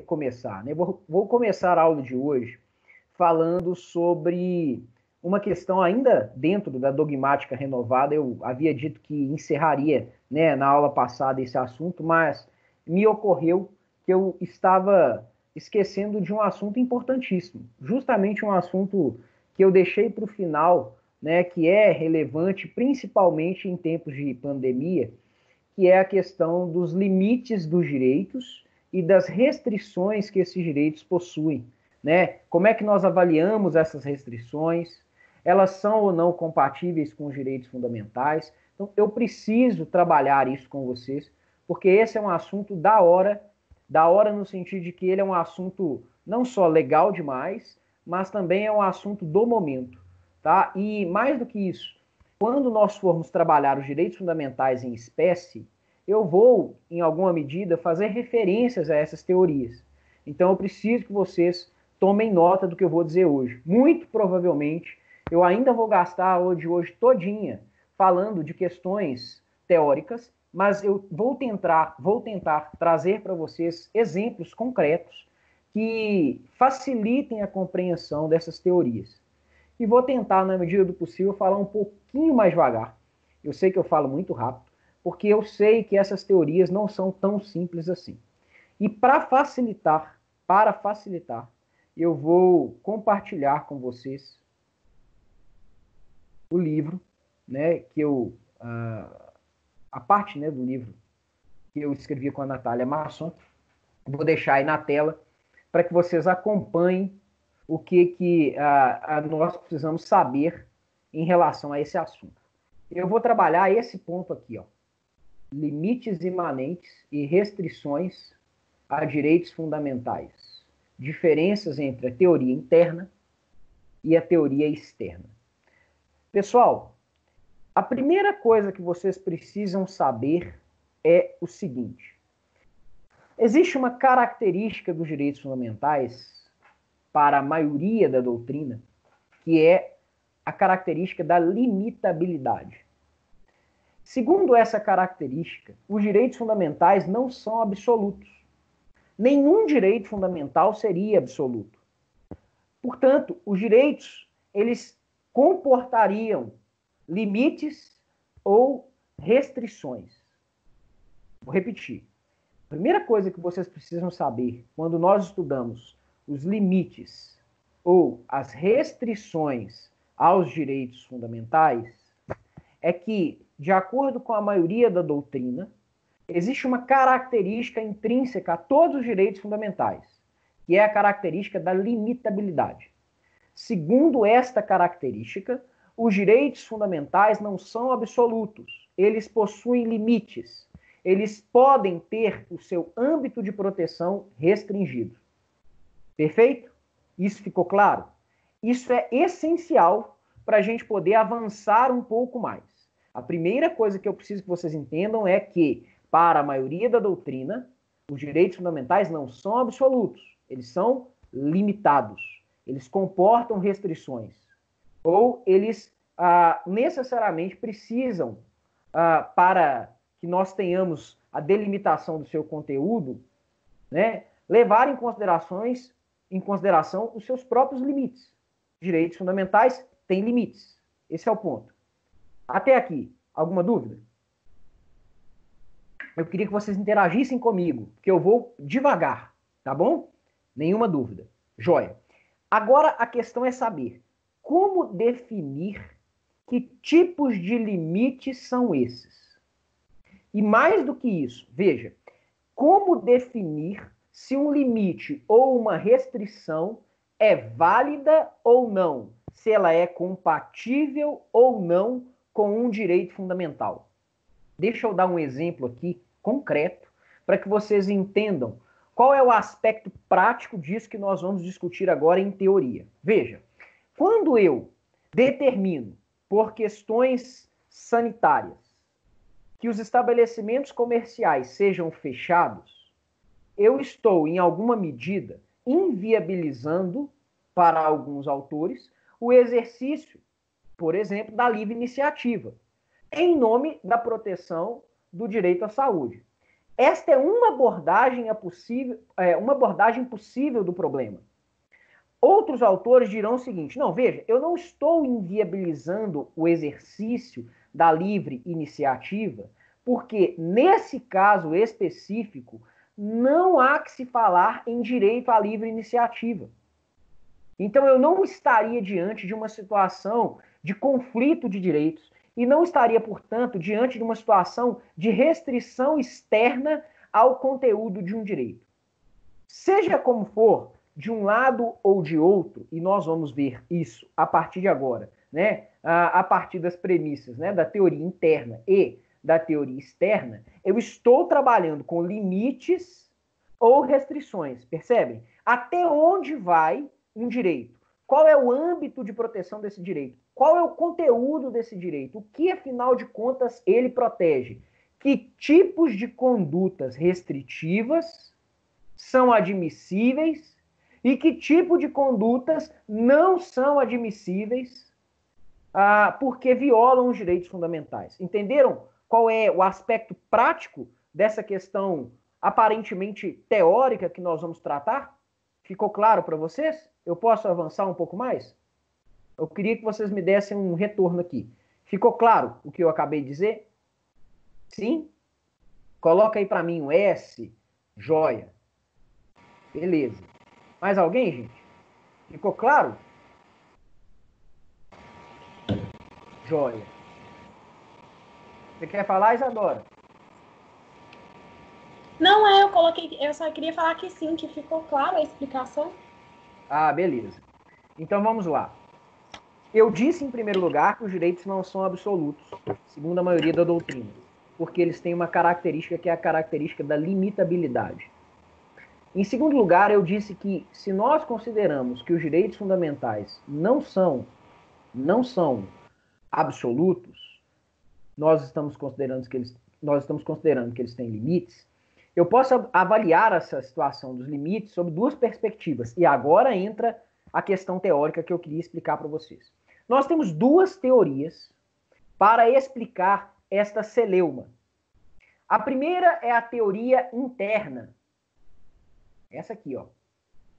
começar, né? Vou começar a aula de hoje falando sobre uma questão ainda dentro da dogmática renovada. Eu havia dito que encerraria, né, na aula passada esse assunto, mas me ocorreu que eu estava esquecendo de um assunto importantíssimo, justamente um assunto que eu deixei para o final, né, que é relevante principalmente em tempos de pandemia, que é a questão dos limites dos direitos e das restrições que esses direitos possuem, né? Como é que nós avaliamos essas restrições? Elas são ou não compatíveis com os direitos fundamentais? Então, eu preciso trabalhar isso com vocês, porque esse é um assunto da hora no sentido de que ele é um assunto não só legal demais, mas também é um assunto do momento, tá? E mais do que isso, quando nós formos trabalhar os direitos fundamentais em espécie, eu vou, em alguma medida, fazer referências a essas teorias. Então, eu preciso que vocês tomem nota do que eu vou dizer hoje. Muito provavelmente, eu ainda vou gastar a aula de hoje todinha falando de questões teóricas, mas eu vou tentar trazer para vocês exemplos concretos que facilitem a compreensão dessas teorias. E vou tentar, na medida do possível, falar um pouquinho mais devagar. Eu sei que eu falo muito rápido, porque eu sei que essas teorias não são tão simples assim. E para facilitar, eu vou compartilhar com vocês o livro, né, que eu a parte, né, do livro que eu escrevi com a Natália Masson. Vou deixar aí na tela para que vocês acompanhem o que nós precisamos saber em relação a esse assunto. Eu vou trabalhar esse ponto aqui, ó. Limites imanentes e restrições a direitos fundamentais. Diferenças entre a teoria interna e a teoria externa. Pessoal, a primeira coisa que vocês precisam saber é o seguinte: existe uma característica dos direitos fundamentais para a maioria da doutrina, que é a característica da limitabilidade. Segundo essa característica, os direitos fundamentais não são absolutos. Nenhum direito fundamental seria absoluto. Portanto, os direitos, eles comportariam limites ou restrições. Vou repetir. A primeira coisa que vocês precisam saber quando nós estudamos os limites ou as restrições aos direitos fundamentais é que, de acordo com a maioria da doutrina, existe uma característica intrínseca a todos os direitos fundamentais, que é a característica da limitabilidade. Segundo esta característica, os direitos fundamentais não são absolutos, eles possuem limites. Eles podem ter o seu âmbito de proteção restringido. Perfeito? Isso ficou claro? Isso é essencial para a gente poder avançar um pouco mais. A primeira coisa que eu preciso que vocês entendam é que, para a maioria da doutrina, os direitos fundamentais não são absolutos, eles são limitados, eles comportam restrições, ou eles necessariamente precisam, para que nós tenhamos a delimitação do seu conteúdo, né, levar em consideração os seus próprios limites. Direitos fundamentais têm limites. Esse é o ponto. Até aqui, alguma dúvida? Eu queria que vocês interagissem comigo, porque eu vou devagar, tá bom? Nenhuma dúvida. Joia. Agora a questão é saber como definir que tipos de limites são esses. E mais do que isso, veja, como definir se um limite ou uma restrição é válida ou não, se ela é compatível ou não com um direito fundamental. Deixa eu dar um exemplo aqui concreto para que vocês entendam qual é o aspecto prático disso que nós vamos discutir agora em teoria. Veja, quando eu determino por questões sanitárias que os estabelecimentos comerciais sejam fechados, eu estou, em alguma medida, inviabilizando, para alguns autores, o exercício, por exemplo, da livre iniciativa, em nome da proteção do direito à saúde. Esta é uma abordagem possível do problema. Outros autores dirão o seguinte: não, veja, eu não estou inviabilizando o exercício da livre iniciativa, porque nesse caso específico não há que se falar em direito à livre iniciativa. Então eu não estaria diante de uma situação de conflito de direitos e não estaria, portanto, diante de uma situação de restrição externa ao conteúdo de um direito. Seja como for, de um lado ou de outro, e nós vamos ver isso a partir de agora, né? A partir das premissas, né? Da teoria interna e da teoria externa, eu estou trabalhando com limites ou restrições, percebem? Até onde vai um direito? Qual é o âmbito de proteção desse direito? Qual é o conteúdo desse direito? O que, afinal de contas, ele protege? Que tipos de condutas restritivas são admissíveis e que tipo de condutas não são admissíveis porque violam os direitos fundamentais. Entenderam qual é o aspecto prático dessa questão aparentemente teórica que nós vamos tratar? Ficou claro para vocês? Eu posso avançar um pouco mais? Eu queria que vocês me dessem um retorno aqui. Ficou claro o que eu acabei de dizer? Sim? Coloca aí para mim um S, joia. Beleza. Mais alguém, gente? Ficou claro? Joia. Você quer falar, Isadora? Não eu coloquei, eu só queria falar que sim, que ficou clara a explicação. Beleza. Então vamos lá. Eu disse, em primeiro lugar, que os direitos não são absolutos, segundo a maioria da doutrina, porque eles têm uma característica que é a característica da limitabilidade. Em segundo lugar, eu disse que se nós consideramos que os direitos fundamentais não são absolutos, nós estamos considerando que eles têm limites. Eu posso avaliar essa situação dos limites sob duas perspectivas. E agora entra a questão teórica que eu queria explicar para vocês. Nós temos duas teorias para explicar esta celeuma. A primeira é a teoria interna. Essa aqui, ó.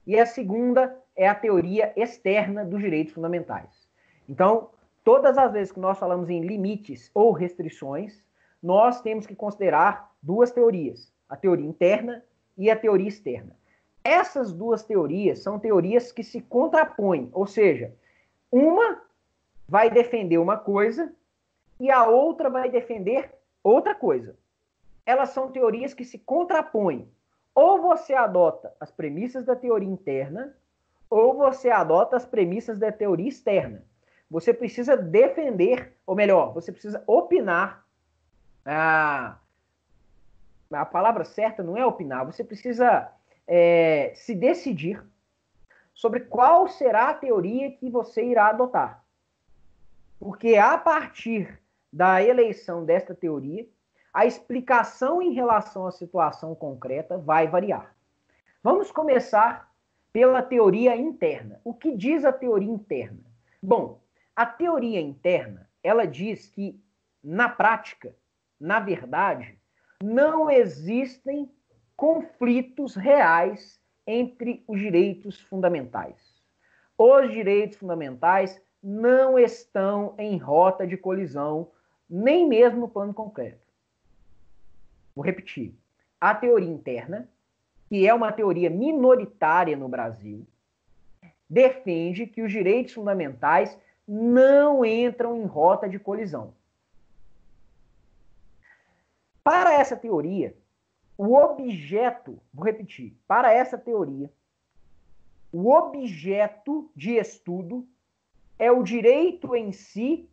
E a segunda é a teoria externa dos direitos fundamentais. Então, todas as vezes que nós falamos em limites ou restrições, nós temos que considerar duas teorias, a teoria interna e a teoria externa. Essas duas teorias são teorias que se contrapõem, ou seja, uma vai defender uma coisa e a outra vai defender outra coisa. Elas são teorias que se contrapõem. Ou você adota as premissas da teoria interna, ou você adota as premissas da teoria externa. Você precisa defender, ou melhor, você precisa opinar. A palavra certa não é opinar, você precisa se decidir sobre qual será a teoria que você irá adotar. Porque a partir da eleição desta teoria, a explicação em relação à situação concreta vai variar. Vamos começar pela teoria interna. O que diz a teoria interna? Bom, a teoria interna, ela diz que, na prática, na verdade, não existem conflitos reais entre os direitos fundamentais. Os direitos fundamentais não estão em rota de colisão, nem mesmo no plano concreto. Vou repetir. A teoria interna, que é uma teoria minoritária no Brasil, defende que os direitos fundamentais não entram em rota de colisão. Para essa teoria, o objeto, vou repetir, para essa teoria, o objeto de estudo é o direito em si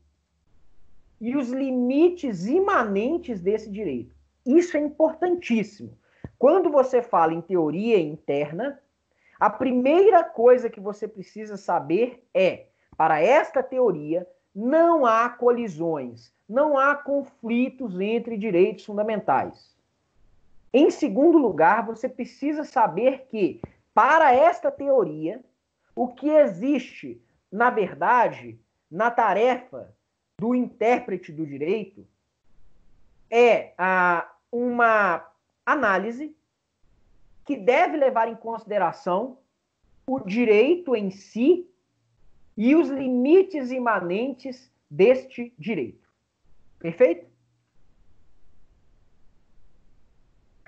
e os limites imanentes desse direito. Isso é importantíssimo. Quando você fala em teoria interna, a primeira coisa que você precisa saber é, para esta teoria, não há colisões, não há conflitos entre direitos fundamentais. Em segundo lugar, você precisa saber que, para esta teoria, o que existe, na verdade, na tarefa do intérprete do direito é uma análise que deve levar em consideração o direito em si e os limites imanentes deste direito. Perfeito?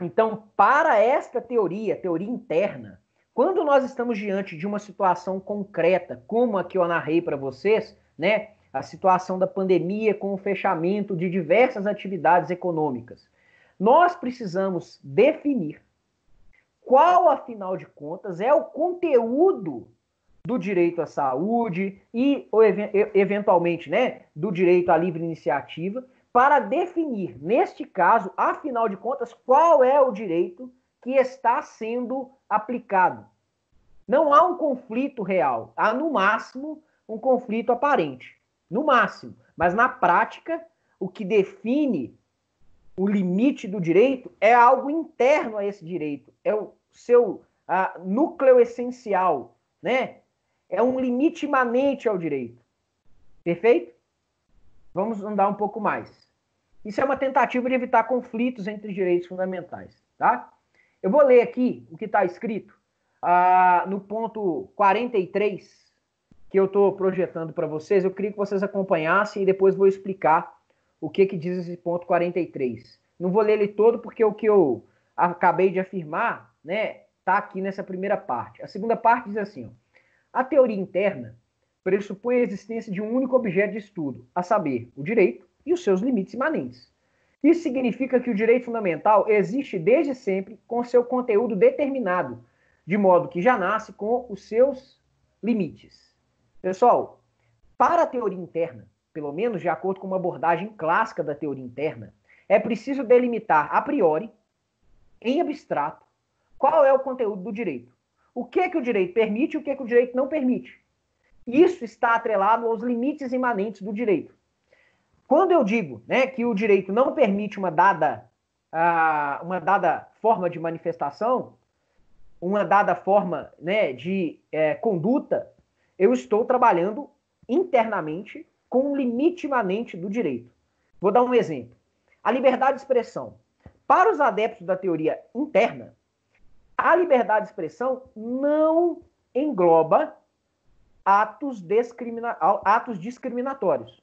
Então, para esta teoria interna, quando nós estamos diante de uma situação concreta, como a que eu narrei para vocês, né, a situação da pandemia com o fechamento de diversas atividades econômicas, nós precisamos definir qual, afinal de contas, é o conteúdo do direito à saúde e, ou, eventualmente, né, do direito à livre iniciativa, para definir, neste caso, afinal de contas, qual é o direito que está sendo aplicado. Não há um conflito real, há, no máximo, um conflito aparente. No máximo. Mas, na prática, o que define o limite do direito é algo interno a esse direito. É o seu núcleo essencial, né? É um limite imanente ao direito. Perfeito? Vamos andar um pouco mais. Isso é uma tentativa de evitar conflitos entre direitos fundamentais, tá? Eu vou ler aqui o que está escrito no ponto 43, que eu estou projetando para vocês. Eu queria que vocês acompanhassem e depois vou explicar o que diz esse ponto 43. Não vou ler ele todo porque o que eu acabei de afirmar, né, está aqui nessa primeira parte. A segunda parte diz assim, ó, a teoria interna pressupõe a existência de um único objeto de estudo, a saber, o direito e os seus limites imanentes. Isso significa que o direito fundamental existe desde sempre com seu conteúdo determinado, de modo que já nasce com os seus limites. Pessoal, para a teoria interna, pelo menos de acordo com uma abordagem clássica da teoria interna, é preciso delimitar a priori, em abstrato, qual é o conteúdo do direito. O que o direito permite e o que o direito não permite. Isso está atrelado aos limites imanentes do direito. Quando eu digo, né, que o direito não permite uma dada forma de manifestação, uma dada forma, né, de conduta, eu estou trabalhando internamente com um limite imanente do direito. Vou dar um exemplo. A liberdade de expressão. Para os adeptos da teoria interna, a liberdade de expressão não engloba atos discriminatórios.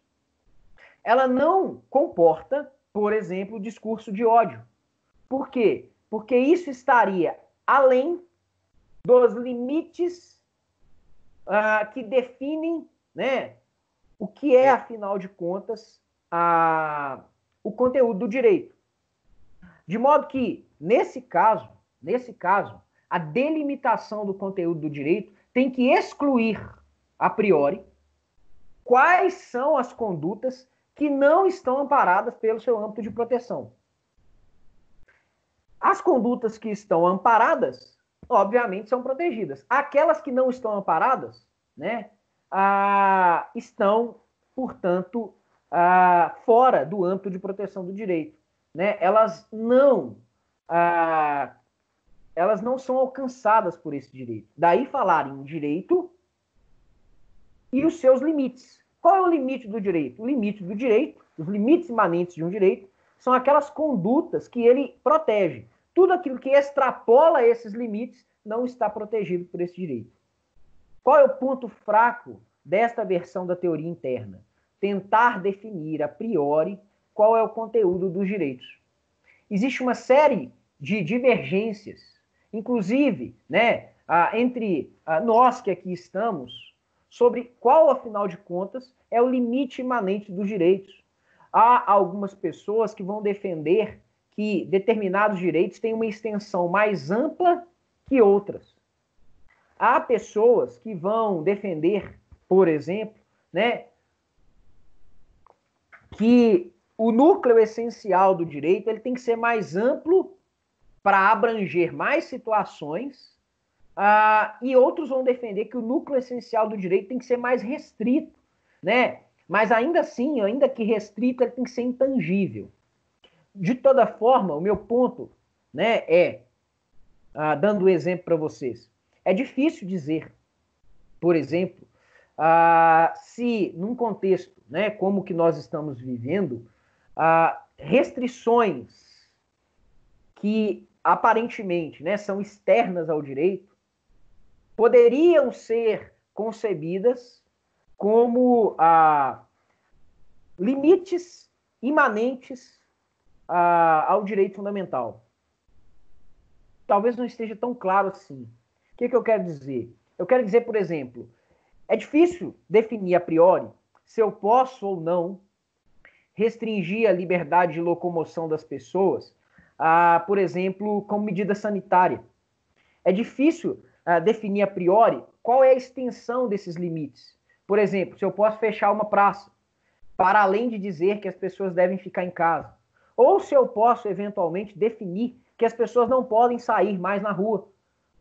Ela não comporta, por exemplo, discurso de ódio. Por quê? Porque isso estaria além dos limites que definem, né, o que é, afinal de contas, o conteúdo do direito. De modo que, nesse caso, a delimitação do conteúdo do direito tem que excluir, a priori, quais são as condutas que não estão amparadas pelo seu âmbito de proteção. As condutas que estão amparadas, obviamente, são protegidas. Aquelas que não estão amparadas, né, estão, portanto, fora do âmbito de proteção do direito. Né? Elas não são alcançadas por esse direito. Daí falar em direito e os seus limites. Qual é o limite do direito? O limite do direito, os limites imanentes de um direito, são aquelas condutas que ele protege. Tudo aquilo que extrapola esses limites não está protegido por esse direito. Qual é o ponto fraco desta versão da teoria interna? Tentar definir a priori qual é o conteúdo dos direitos. Existe uma série de divergências, inclusive, né, entre nós que aqui estamos, sobre qual, afinal de contas, é o limite imanente dos direitos. Há algumas pessoas que vão defender que determinados direitos têm uma extensão mais ampla que outras. Há pessoas que vão defender, por exemplo, né, que o núcleo essencial do direito ele tem que ser mais amplo para abranger mais situações, e outros vão defender que o núcleo essencial do direito tem que ser mais restrito, né? Mas ainda assim, ainda que restrito, ele tem que ser intangível. De toda forma, o meu ponto, né, dando um exemplo para vocês, é difícil dizer, por exemplo, se num contexto, né, como que nós estamos vivendo, restrições que aparentemente, né, são externas ao direito, poderiam ser concebidas como limites imanentes ao direito fundamental. Talvez não esteja tão claro assim. O que eu quero dizer? Eu quero dizer, por exemplo, é difícil definir a priori se eu posso ou não restringir a liberdade de locomoção das pessoas, por exemplo, como medida sanitária. É difícil definir a priori qual é a extensão desses limites. Por exemplo, se eu posso fechar uma praça, para além de dizer que as pessoas devem ficar em casa. Ou se eu posso, eventualmente, definir que as pessoas não podem sair mais na rua,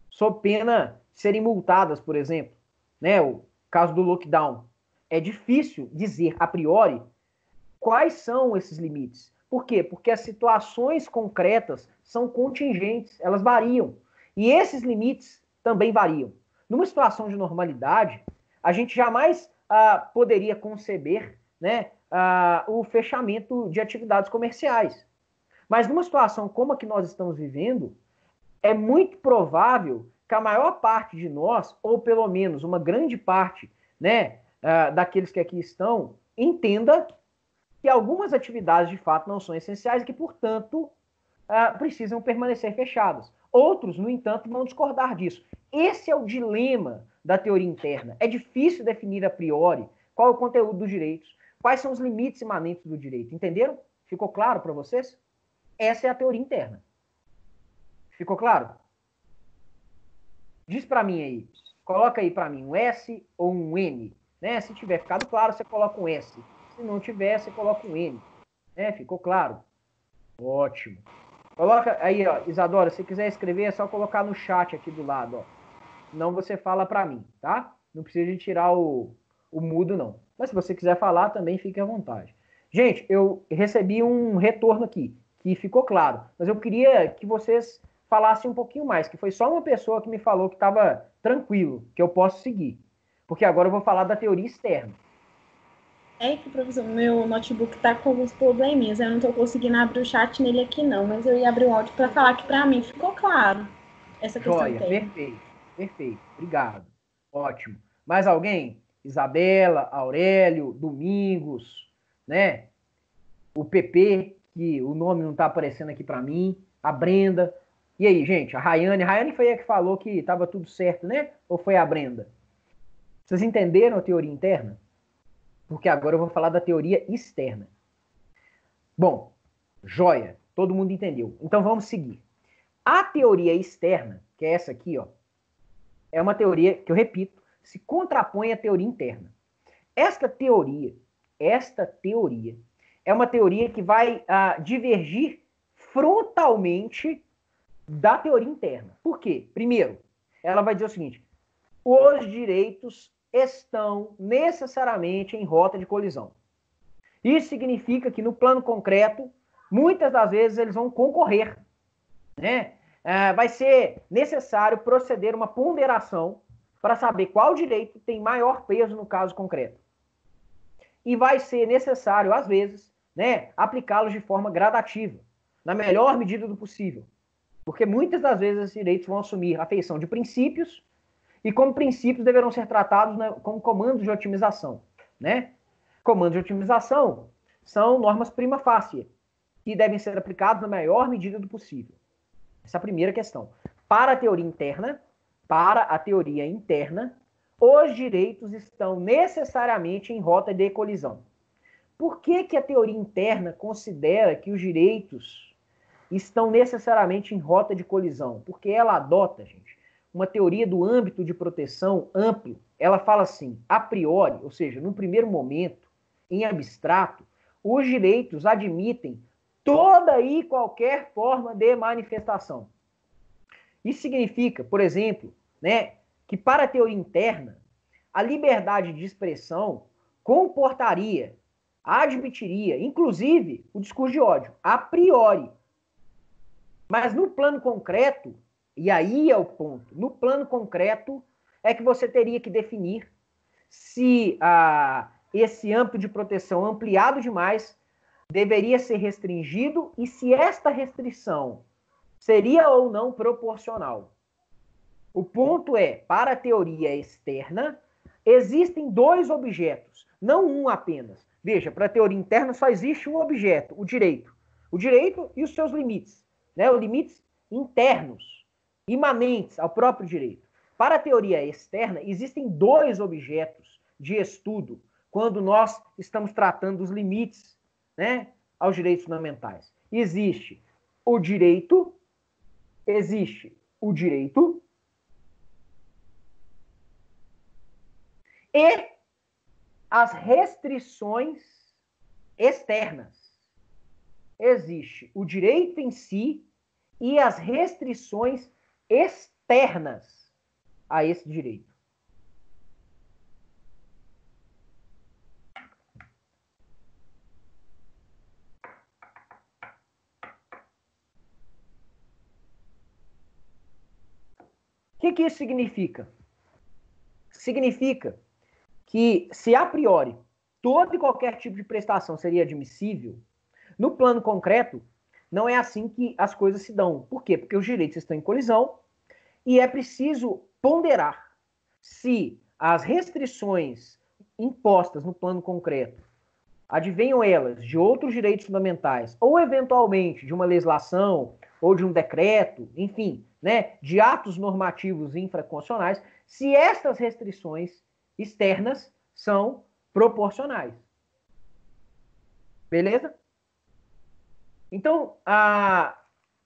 sob pena de serem multadas, por exemplo. Né? O caso do lockdown. É difícil dizer, a priori, quais são esses limites. Por quê? Porque as situações concretas são contingentes, elas variam. E esses limites também variam. Numa situação de normalidade, a gente jamais poderia conceber, né, o fechamento de atividades comerciais. Mas numa situação como a que nós estamos vivendo, é muito provável que a maior parte de nós, ou pelo menos uma grande parte, né, daqueles que aqui estão, entenda que algumas atividades de fato não são essenciais e que, portanto, precisam permanecer fechadas. Outros, no entanto, vão discordar disso. Esse é o dilema da teoria interna. É difícil definir a priori qual é o conteúdo dos direitos, quais são os limites imanentes do direito. Entenderam? Ficou claro para vocês? Essa é a teoria interna. Ficou claro? Diz para mim aí. Coloca aí para mim um S ou um N. Né? Se tiver ficado claro, você coloca um S. Se não tiver, você coloca um N. Né? Ficou claro? Ótimo. Coloca aí, ó, Isadora, se quiser escrever, é só colocar no chat aqui do lado, ó. Senão você fala para mim, tá? Não precisa de tirar o mudo, não. Mas se você quiser falar, também fique à vontade. Gente, eu recebi um retorno aqui, que ficou claro. Mas eu queria que vocês falassem um pouquinho mais, que foi só uma pessoa que me falou que estava tranquilo, que eu posso seguir. Porque agora eu vou falar da teoria externa. É que, professor, meu notebook tá com alguns probleminhas. Eu não tô conseguindo abrir o chat nele aqui, não. Mas eu ia abrir o áudio para falar que, para mim, ficou claro essa questão Joia, interna. perfeito, perfeito. Obrigado. Ótimo. Mais alguém? Isabela, Aurélio, Domingos, né? O PP, que o nome não tá aparecendo aqui para mim, a Brenda. E aí, gente, a Rayane foi a que falou que estava tudo certo, né? Ou foi a Brenda? Vocês entenderam a teoria interna? Porque agora eu vou falar da teoria externa. Bom, joia, todo mundo entendeu. Então vamos seguir. A teoria externa, que é essa aqui, ó, é uma teoria que, eu repito, se contrapõe à teoria interna. Esta teoria é uma teoria que vai divergir frontalmente da teoria interna. Por quê? Primeiro, ela vai dizer o seguinte: os direitos estão necessariamente em rota de colisão. Isso significa que no plano concreto, muitas das vezes eles vão concorrer, né? Vai ser necessário proceder uma ponderação para saber qual direito tem maior peso no caso concreto. E vai ser necessário, às vezes, né, aplicá-los de forma gradativa, na melhor medida do possível. Porque muitas das vezes esses direitos vão assumir a feição de princípios e, como princípios, deverão ser tratados, né, como comandos de otimização. Né? Comandos de otimização são normas prima facie, que devem ser aplicados na maior medida do possível. Essa é a primeira questão. Para a teoria interna, os direitos estão necessariamente em rota de colisão. Por que a teoria interna considera que os direitos estão necessariamente em rota de colisão? Porque ela adota, gente, uma teoria do âmbito de proteção amplo. Ela fala assim, a priori, ou seja, no primeiro momento, em abstrato, os direitos admitem toda e qualquer forma de manifestação. Isso significa, por exemplo, né, que para a teoria interna, a liberdade de expressão comportaria, admitiria, inclusive, o discurso de ódio, a priori. Mas no plano concreto, e aí é o ponto, no plano concreto é que você teria que definir se esse âmbito de proteção ampliado demais deveria ser restringido e se esta restrição seria ou não proporcional? O ponto é, para a teoria externa, existem dois objetos, não um apenas. Veja, para a teoria interna só existe um objeto, o direito. O direito e os seus limites, né? Os limites internos, imanentes ao próprio direito. Para a teoria externa, existem dois objetos de estudo quando nós estamos tratando dos limites, né, aos direitos fundamentais. Existe o direito e as restrições externas. Existe o direito em si e as restrições externas a esse direito. O que isso significa? Significa que, se a priori todo e qualquer tipo de prestação seria admissível, no plano concreto, não é assim que as coisas se dão. Por quê? Porque os direitos estão em colisão e é preciso ponderar se as restrições impostas no plano concreto advenham elas de outros direitos fundamentais ou, eventualmente, de uma legislação ou de um decreto, enfim, né, de atos normativos infraconstitucionais, se estas restrições externas são proporcionais. Beleza? Então,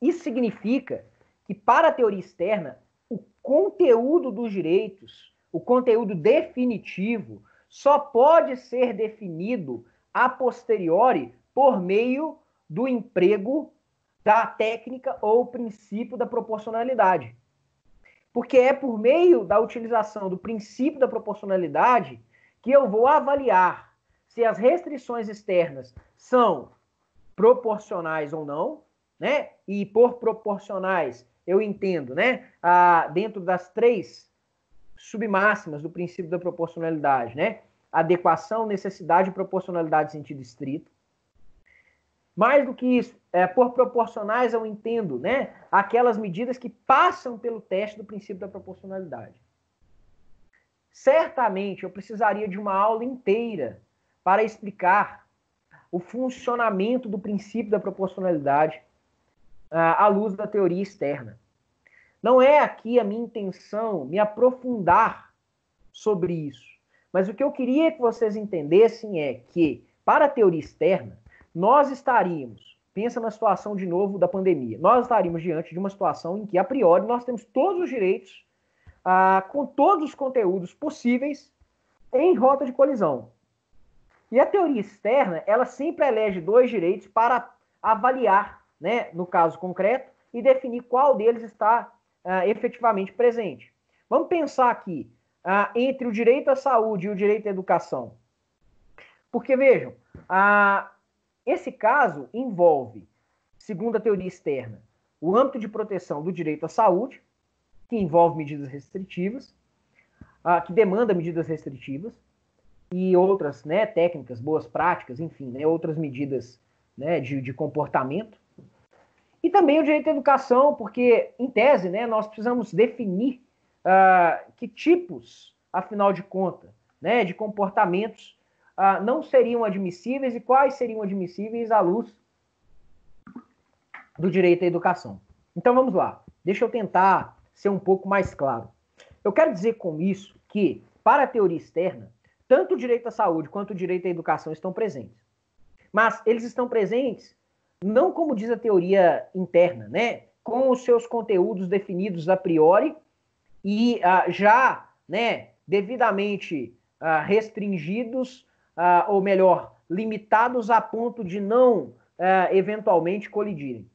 isso significa que, para a teoria externa, o conteúdo dos direitos, o conteúdo definitivo, só pode ser definido a posteriori por meio do emprego da técnica ou princípio da proporcionalidade. Porque é por meio da utilização do princípio da proporcionalidade que eu vou avaliar se as restrições externas são proporcionais ou não, né? E por proporcionais eu entendo, né? Dentro das três submáximas do princípio da proporcionalidade, né? Adequação, necessidade e proporcionalidade em sentido estrito. Mais do que isso, por proporcionais eu entendo, né, aquelas medidas que passam pelo teste do princípio da proporcionalidade. Certamente eu precisaria de uma aula inteira para explicar o funcionamento do princípio da proporcionalidade à luz da teoria externa. Não é aqui a minha intenção me aprofundar sobre isso, mas o que eu queria que vocês entendessem é que, para a teoria externa, nós estaríamos, pensa na situação de novo da pandemia, nós estaríamos diante de uma situação em que, a priori, nós temos todos os direitos, com todos os conteúdos possíveis, em rota de colisão. E a teoria externa, ela sempre elege dois direitos para avaliar, né, no caso concreto, e definir qual deles está efetivamente presente. Vamos pensar aqui entre o direito à saúde e o direito à educação. Porque, vejam, esse caso envolve, segundo a teoria externa, o âmbito de proteção do direito à saúde, que envolve medidas restritivas, que demanda medidas restritivas, e outras, né, técnicas, boas práticas, enfim, né, outras medidas, né, de comportamento. E também o direito à educação, porque, em tese, né, nós precisamos definir que tipos, afinal de contas, né, de comportamentos não seriam admissíveis e quais seriam admissíveis à luz do direito à educação. Então vamos lá, deixa eu tentar ser um pouco mais claro. Eu quero dizer com isso que, para a teoria externa, tanto o direito à saúde quanto o direito à educação estão presentes. Mas eles estão presentes não como diz a teoria interna, né, com os seus conteúdos definidos a priori e já, né, devidamente restringidos, ou melhor, limitados a ponto de não eventualmente colidirem.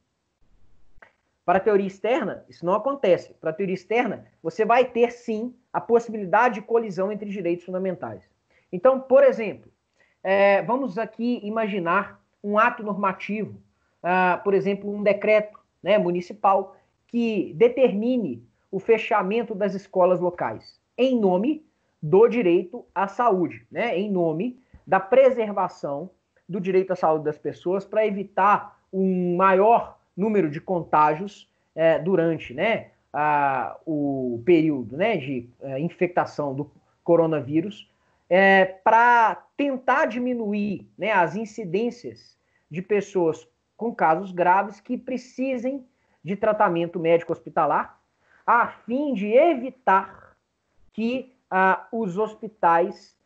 Para a teoria externa, isso não acontece. Para a teoria externa, você vai ter, sim, a possibilidade de colisão entre direitos fundamentais. Então, por exemplo, vamos aqui imaginar um ato normativo, por exemplo, um decreto, né, municipal, que determine o fechamento das escolas locais, em nome do direito à saúde, né, em nome da preservação do direito à saúde das pessoas para evitar um maior número de contágios durante, né, o período, né, de infectação do coronavírus, para tentar diminuir, né, as incidências de pessoas com casos graves que precisem de tratamento médico hospitalar, a fim de evitar que os hospitais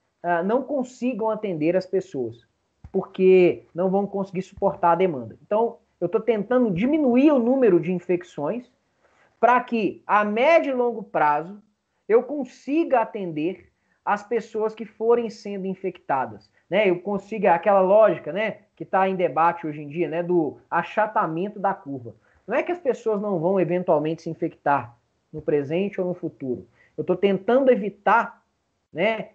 não consigam atender as pessoas, porque não vão conseguir suportar a demanda. Então, eu estou tentando diminuir o número de infecções para que, a médio e longo prazo, eu consiga atender as pessoas que forem sendo infectadas. Né? Eu consiga aquela lógica, né, que está em debate hoje em dia, né, do achatamento da curva. Não é que as pessoas não vão eventualmente se infectar no presente ou no futuro. Eu estou tentando evitar, né,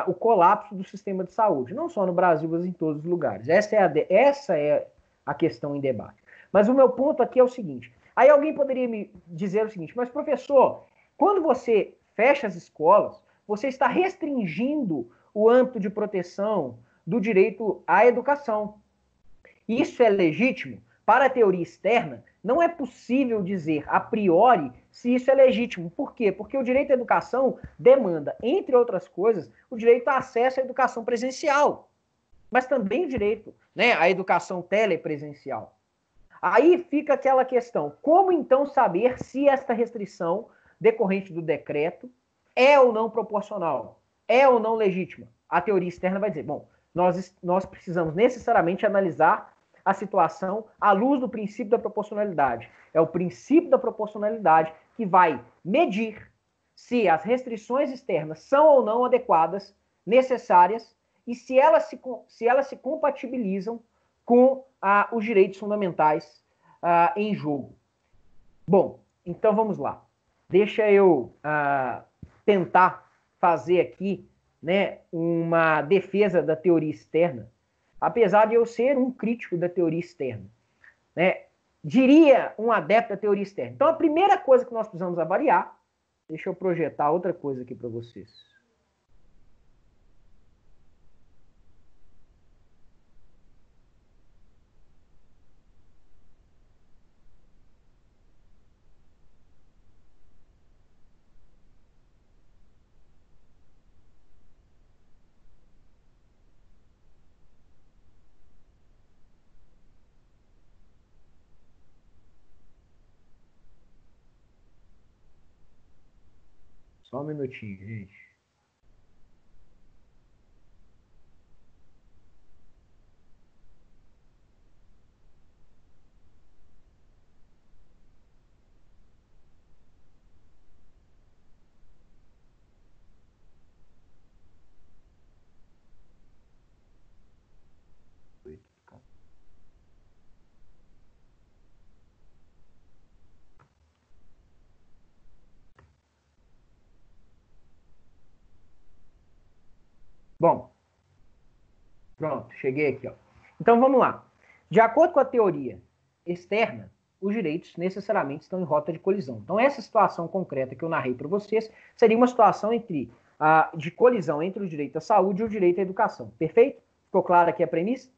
o colapso do sistema de saúde, não só no Brasil, mas em todos os lugares. Essa é a questão em debate. Mas o meu ponto aqui é o seguinte: aí alguém poderia me dizer o seguinte, mas professor, quando você fecha as escolas, você está restringindo o âmbito de proteção do direito à educação. Isso é legítimo? Para a teoria externa, não é possível dizer a priori se isso é legítimo. Por quê? Porque o direito à educação demanda, entre outras coisas, o direito a acesso à educação presencial, mas também o direito, né, à educação telepresencial. Aí fica aquela questão, como então saber se esta restrição decorrente do decreto é ou não proporcional, é ou não legítima? A teoria externa vai dizer, bom, nós precisamos necessariamente analisar a situação à luz do princípio da proporcionalidade. É o princípio da proporcionalidade que vai medir se as restrições externas são ou não adequadas, necessárias, e se elas se compatibilizam com os direitos fundamentais em jogo. Bom, então vamos lá. Deixa eu tentar fazer aqui, né, uma defesa da teoria externa, apesar de eu ser um crítico da teoria externa, né? Diria um adepto da teoria externa. Então, a primeira coisa que nós precisamos avaliar, deixa eu projetar outra coisa aqui para vocês. Só um minutinho, gente. Bom, pronto, cheguei aqui, ó. Então vamos lá. De acordo com a teoria externa, os direitos necessariamente estão em rota de colisão. Então essa situação concreta que eu narrei para vocês seria uma situação de colisão entre o direito à saúde e o direito à educação. Perfeito? Ficou clara aqui a premissa?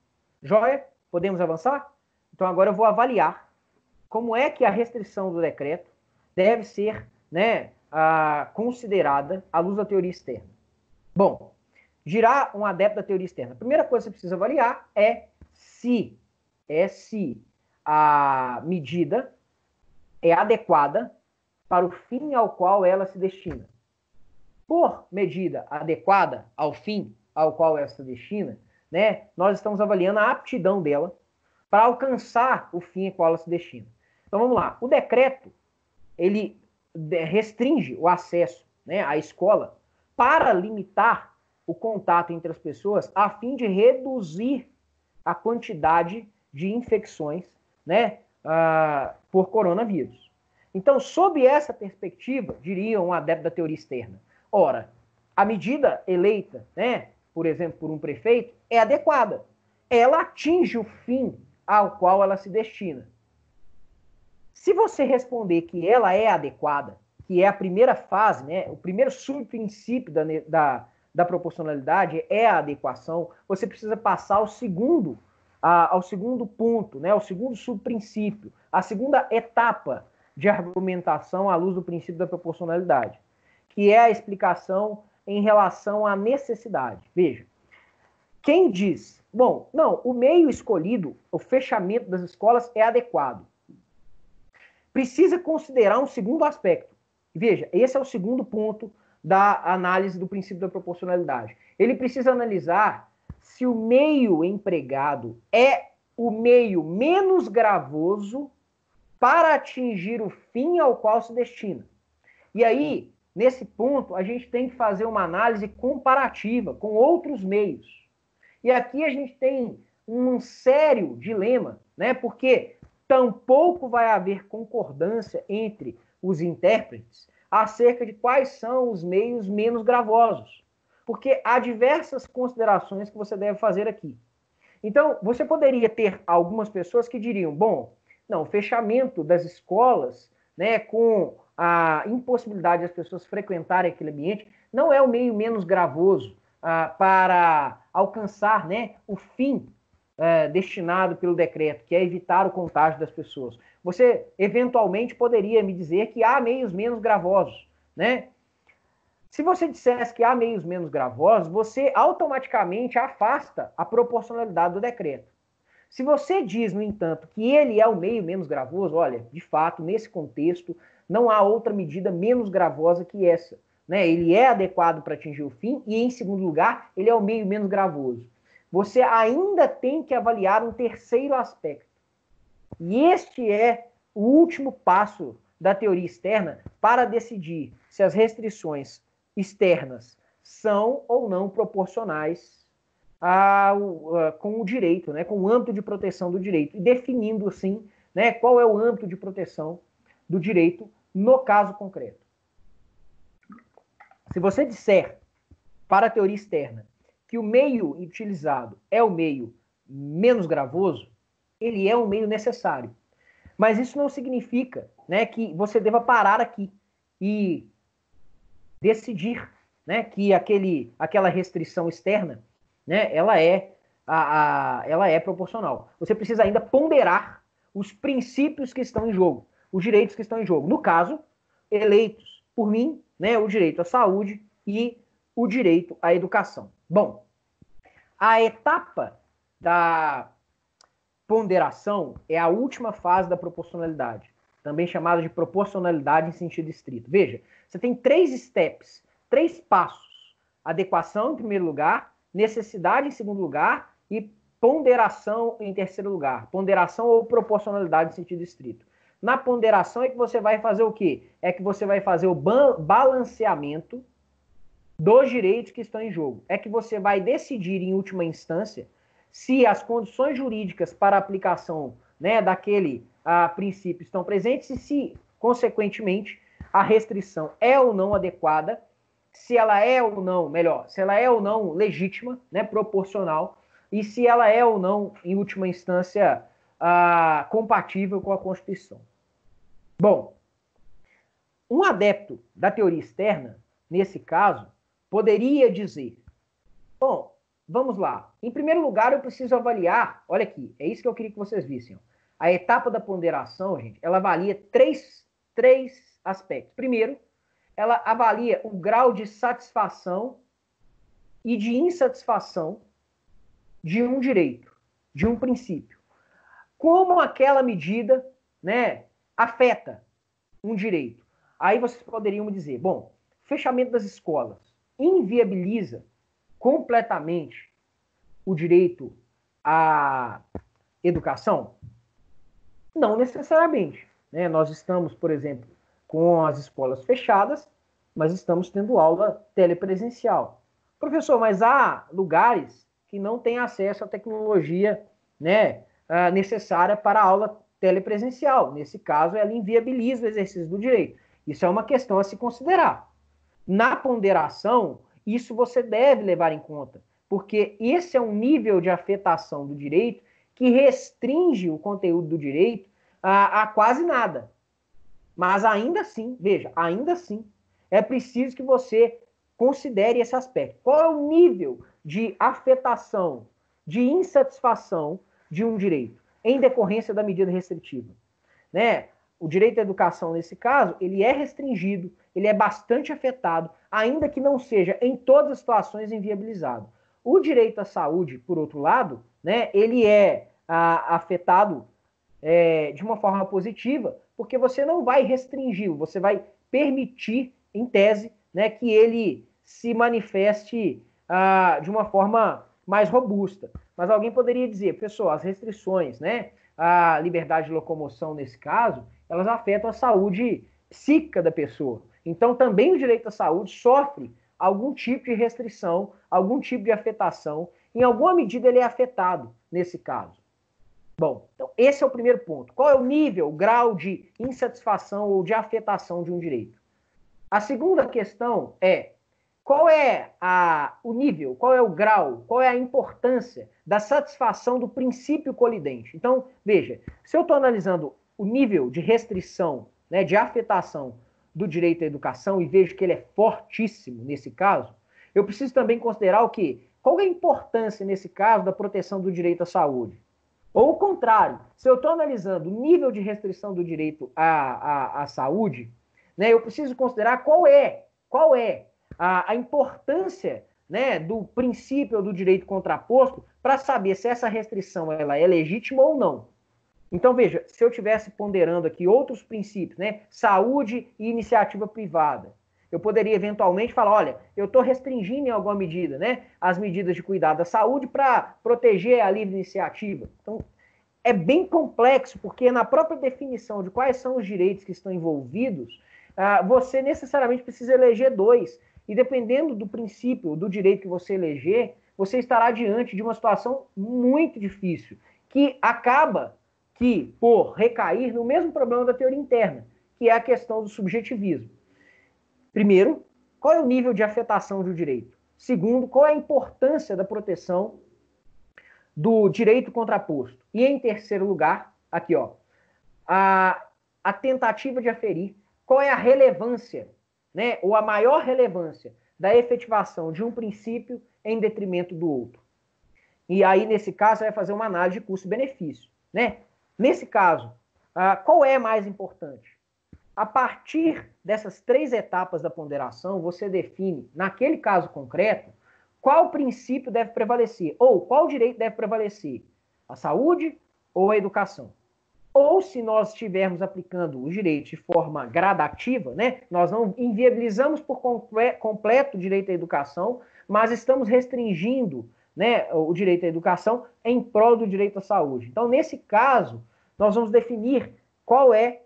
Joia? Podemos avançar? Então agora eu vou avaliar como é que a restrição do decreto deve ser, né, considerada à luz da teoria externa. Bom, girar um adepto da teoria externa. A primeira coisa que você precisa avaliar é se a medida é adequada para o fim ao qual ela se destina. Por medida adequada ao fim ao qual ela se destina, né, nós estamos avaliando a aptidão dela para alcançar o fim ao qual ela se destina. Então vamos lá. O decreto, ele restringe o acesso, né, à escola para limitar o contato entre as pessoas a fim de reduzir a quantidade de infecções, né, por coronavírus. Então, sob essa perspectiva, diria um adepto da teoria externa, ora, a medida eleita, né, por exemplo, por um prefeito, é adequada. Ela atinge o fim ao qual ela se destina. Se você responder que ela é adequada, que é a primeira fase, né, o primeiro subprincípio da proporcionalidade é a adequação, você precisa passar ao segundo ponto, né, ao segundo subprincípio, a segunda etapa de argumentação à luz do princípio da proporcionalidade, que é a explicação em relação à necessidade. Veja, quem diz, bom, não, o meio escolhido, o fechamento das escolas é adequado, precisa considerar um segundo aspecto. Veja, esse é o segundo ponto da análise do princípio da proporcionalidade. Ele precisa analisar se o meio empregado é o meio menos gravoso para atingir o fim ao qual se destina. E aí, nesse ponto, a gente tem que fazer uma análise comparativa com outros meios. E aqui a gente tem um sério dilema, né? Porque tampouco vai haver concordância entre os intérpretes acerca de quais são os meios menos gravosos. Porque há diversas considerações que você deve fazer aqui. Então, você poderia ter algumas pessoas que diriam, bom, não, o fechamento das escolas, né, com a impossibilidade das pessoas frequentarem aquele ambiente, não é o meio menos gravoso para alcançar, né, o fim destinado pelo decreto, que é evitar o contágio das pessoas. Você, eventualmente, poderia me dizer que há meios menos gravosos, né? Se você dissesse que há meios menos gravosos, você automaticamente afasta a proporcionalidade do decreto. Se você diz, no entanto, que ele é o meio menos gravoso, olha, de fato, nesse contexto, não há outra medida menos gravosa que essa. Né? Ele é adequado para atingir o fim e, em segundo lugar, ele é o meio menos gravoso. Você ainda tem que avaliar um terceiro aspecto. E este é o último passo da teoria externa para decidir se as restrições externas são ou não proporcionais com o direito, né, com o âmbito de proteção do direito, e definindo, assim, né, qual é o âmbito de proteção do direito no caso concreto. Se você disser para a teoria externa que o meio utilizado é o meio menos gravoso, ele é um meio necessário. Mas isso não significa, né, que você deva parar aqui e decidir, né, que aquela restrição externa, né, ela é proporcional. Você precisa ainda ponderar os princípios que estão em jogo, os direitos que estão em jogo. No caso, eleitos por mim, né, o direito à saúde e o direito à educação. Bom, a etapa da ponderação é a última fase da proporcionalidade, também chamada de proporcionalidade em sentido estrito. Veja, você tem 3 steps, 3 passos. Adequação em primeiro lugar, necessidade em segundo lugar e ponderação em terceiro lugar. Ponderação ou proporcionalidade em sentido estrito. Na ponderação é que você vai fazer o quê? É que você vai fazer o balanceamento dos direitos que estão em jogo. É que você vai decidir, em última instância, se as condições jurídicas para a aplicação, né, daquele princípio estão presentes e se, consequentemente, a restrição é ou não adequada, se ela é ou não, melhor, se ela é ou não legítima, né, proporcional, e se ela é ou não, em última instância, compatível com a Constituição. Bom, um adepto da teoria externa, nesse caso, poderia dizer, bom, vamos lá. Em primeiro lugar, eu preciso avaliar, olha aqui, é isso que eu queria que vocês vissem. Ó. A etapa da ponderação, gente, ela avalia três aspectos. Primeiro, ela avalia o grau de satisfação e de insatisfação de um direito, de um princípio. Como aquela medida, né, afeta um direito. Aí vocês poderiam dizer, bom, fechamento das escolas inviabiliza completamente o direito à educação? Não necessariamente. Né? Nós estamos, por exemplo, com as escolas fechadas, mas estamos tendo aula telepresencial. Professor, mas há lugares que não têm acesso à tecnologia, né, necessária para a aula telepresencial. Nesse caso, ela inviabiliza o exercício do direito. Isso é uma questão a se considerar. Na ponderação, isso você deve levar em conta, porque esse é um nível de afetação do direito que restringe o conteúdo do direito a quase nada. Mas ainda assim, veja, ainda assim, é preciso que você considere esse aspecto. Qual é o nível de afetação, de insatisfação de um direito em decorrência da medida restritiva? Né? O direito à educação, nesse caso, ele é restringido, ele é bastante afetado, ainda que não seja em todas as situações inviabilizado. O direito à saúde, por outro lado, né, ele é afetado de uma forma positiva, porque você não vai restringir, você vai permitir, em tese, né, que ele se manifeste de uma forma mais robusta. Mas alguém poderia dizer, pessoal, as restrições, né, a liberdade de locomoção nesse caso, elas afetam a saúde psíquica da pessoa. Então também o direito à saúde sofre algum tipo de restrição, algum tipo de afetação, em alguma medida ele é afetado nesse caso. Bom, então esse é o primeiro ponto. Qual é o nível, o grau de insatisfação ou de afetação de um direito? A segunda questão é qual é o nível, qual é o grau, qual é a importância da satisfação do princípio colidente. Então, veja, se eu estou analisando o nível de restrição, né, de afetação do direito à educação e vejo que ele é fortíssimo nesse caso, eu preciso também considerar o quê? Qual é a importância, nesse caso, da proteção do direito à saúde? Ou o contrário, se eu estou analisando o nível de restrição do direito à saúde, né, eu preciso considerar qual é a importância, né, do princípio do direito contraposto para saber se essa restrição ela é legítima ou não. Então, veja, se eu estivesse ponderando aqui outros princípios, né, saúde e iniciativa privada, eu poderia eventualmente falar, olha, eu estou restringindo em alguma medida, né, as medidas de cuidado da saúde para proteger a livre iniciativa. Então, é bem complexo, porque na própria definição de quais são os direitos que estão envolvidos, você necessariamente precisa eleger dois. E dependendo do princípio, do direito que você eleger, você estará diante de uma situação muito difícil, que acaba por recair no mesmo problema da teoria interna, que é a questão do subjetivismo. Primeiro, qual é o nível de afetação do direito? Segundo, qual é a importância da proteção do direito contraposto? E em terceiro lugar, aqui, ó, a tentativa de aferir qual é a relevância, né, ou a maior relevância da efetivação de um princípio em detrimento do outro. E aí, nesse caso, você vai fazer uma análise de custo-benefício, né? Nesse caso, qual é mais importante? A partir dessas três etapas da ponderação, você define, naquele caso concreto, qual princípio deve prevalecer, ou qual direito deve prevalecer, a saúde ou a educação. Ou se nós estivermos aplicando os direitos de forma gradativa, né, nós não inviabilizamos por completo o direito à educação, mas estamos restringindo, né, o direito à educação em prol do direito à saúde. Então, nesse caso, nós vamos definir qual é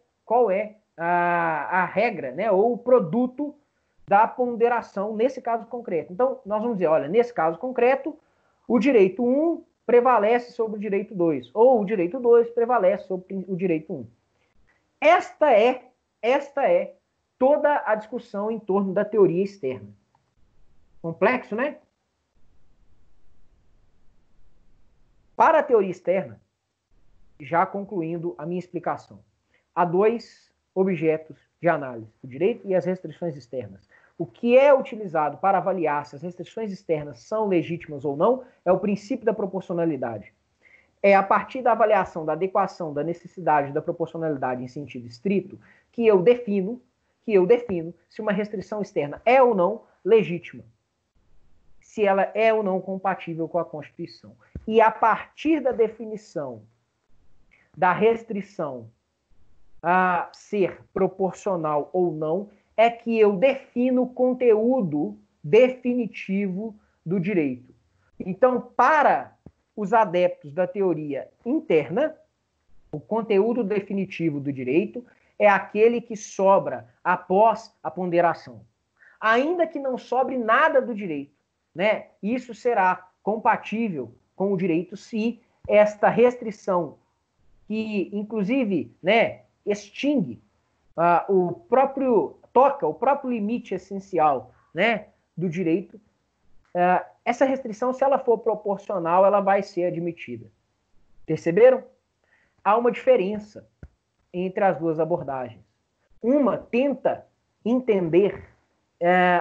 a regra, né, ou o produto da ponderação nesse caso concreto. Então, nós vamos dizer, olha, nesse caso concreto, o direito 1 prevalece sobre o direito 2, ou o direito 2 prevalece sobre o direito 1. Esta é toda a discussão em torno da teoria externa. Complexo, né? Para a teoria externa, já concluindo a minha explicação, há dois objetos de análise, o direito e as restrições externas. O que é utilizado para avaliar se as restrições externas são legítimas ou não é o princípio da proporcionalidade. É a partir da avaliação da adequação, da necessidade, da proporcionalidade em sentido estrito que eu defino se uma restrição externa é ou não legítima, se ela é ou não compatível com a Constituição. E a partir da definição da restrição a ser proporcional ou não, é que eu defino o conteúdo definitivo do direito. Então, para os adeptos da teoria interna, o conteúdo definitivo do direito é aquele que sobra após a ponderação. Ainda que não sobre nada do direito, né? Isso será compatível com o direito se esta restrição, que inclusive, né, extingue o próprio limite essencial, né, do direito, essa restrição, se ela for proporcional, ela vai ser admitida. Perceberam? Há uma diferença entre as duas abordagens. Uma tenta entender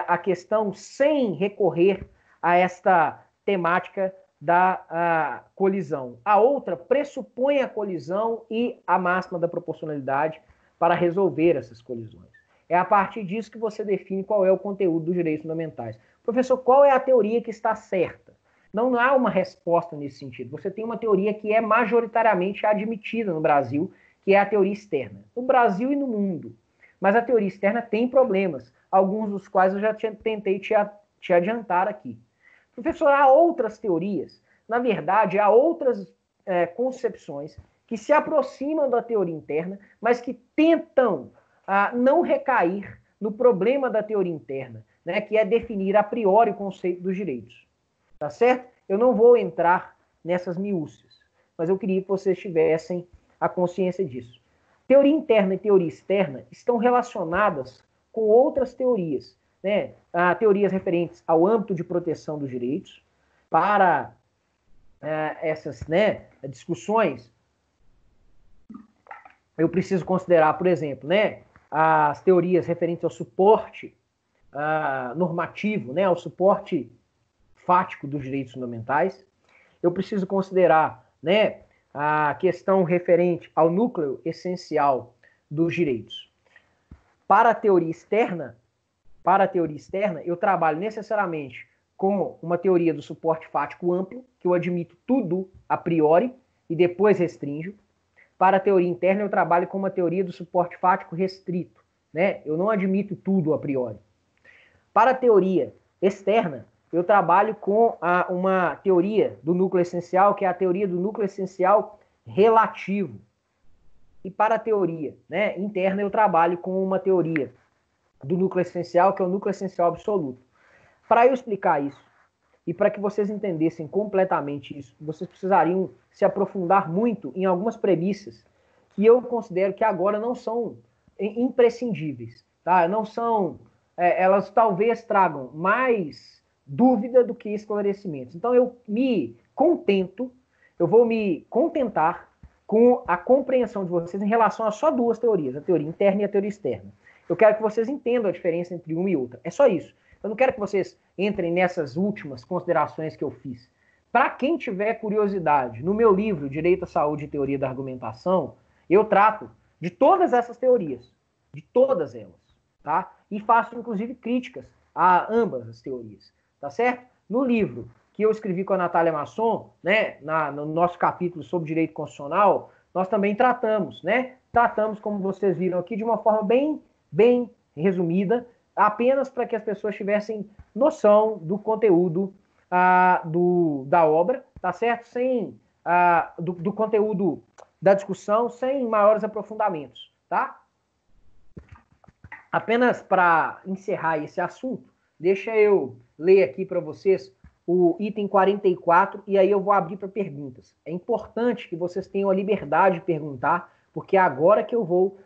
a questão sem recorrer a esta temática da colisão. A outra pressupõe a colisão e a máxima da proporcionalidade para resolver essas colisões. É a partir disso que você define qual é o conteúdo dos direitos fundamentais. Professor, qual é a teoria que está certa? Não há uma resposta nesse sentido. Você tem uma teoria que é majoritariamente admitida no Brasil, que é a teoria externa. No Brasil e no mundo. Mas a teoria externa tem problemas, alguns dos quais eu já tentei te adiantar aqui. Professor, há outras teorias. Na verdade, há outras concepções que se aproximam da teoria interna, mas que tentam não recair no problema da teoria interna, né, que é definir a priori o conceito dos direitos. Tá certo? Eu não vou entrar nessas miúcias, mas eu queria que vocês tivessem a consciência disso. Teoria interna e teoria externa estão relacionadas com outras teorias, né? Teorias referentes ao âmbito de proteção dos direitos. Para essas, né, discussões, eu preciso considerar, por exemplo, né, as teorias referentes ao suporte normativo, né, ao suporte fático dos direitos fundamentais. Eu preciso considerar, né, a questão referente ao núcleo essencial dos direitos. Para a teoria externa, eu trabalho necessariamente com uma teoria do suporte fático amplo, que eu admito tudo a priori e depois restringo. Para a teoria interna, eu trabalho com uma teoria do suporte fático restrito, né? Eu não admito tudo a priori. Para a teoria externa, eu trabalho com uma teoria do núcleo essencial, que é a teoria do núcleo essencial relativo. E para a teoria, né, interna, eu trabalho com uma teoria do núcleo essencial, que é o núcleo essencial absoluto. Para eu explicar isso, e para que vocês entendessem completamente isso, vocês precisariam se aprofundar muito em algumas premissas que eu considero que agora não são imprescindíveis, tá? Não são, elas talvez tragam mais dúvida do que esclarecimentos. Então eu vou me contentar com a compreensão de vocês em relação a só duas teorias, a teoria interna e a teoria externa. Eu quero que vocês entendam a diferença entre uma e outra. É só isso. Eu não quero que vocês entrem nessas últimas considerações que eu fiz. Para quem tiver curiosidade, no meu livro Direito à Saúde e Teoria da Argumentação, eu trato de todas essas teorias, de todas elas, tá? E faço, inclusive, críticas a ambas as teorias, tá certo? No livro que eu escrevi com a Natália Masson, né, no nosso capítulo sobre direito constitucional, nós também tratamos, né? Tratamos, como vocês viram aqui, de uma forma bem resumida, apenas para que as pessoas tivessem noção do conteúdo da obra, tá certo? Do conteúdo da discussão, sem maiores aprofundamentos, tá? Apenas para encerrar esse assunto, deixa eu ler aqui para vocês o item 44 e aí eu vou abrir para perguntas. É importante que vocês tenham a liberdade de perguntar, porque é agora que eu vou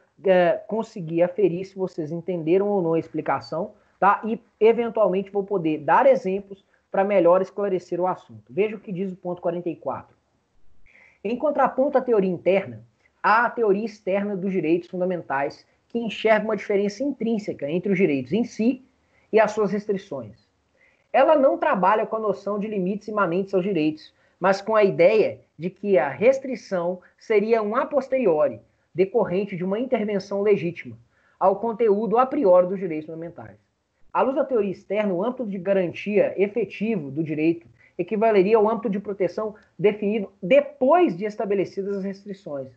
conseguir aferir se vocês entenderam ou não a explicação, tá? E, eventualmente, vou poder dar exemplos para melhor esclarecer o assunto. Veja o que diz o ponto 44. Em contraponto à teoria interna, há a teoria externa dos direitos fundamentais, que enxerga uma diferença intrínseca entre os direitos em si e as suas restrições. Ela não trabalha com a noção de limites imanentes aos direitos, mas com a ideia de que a restrição seria um a posteriori, decorrente de uma intervenção legítima, ao conteúdo a priori dos direitos fundamentais. À luz da teoria externa, o âmbito de garantia efetivo do direito equivaleria ao âmbito de proteção definido depois de estabelecidas as restrições.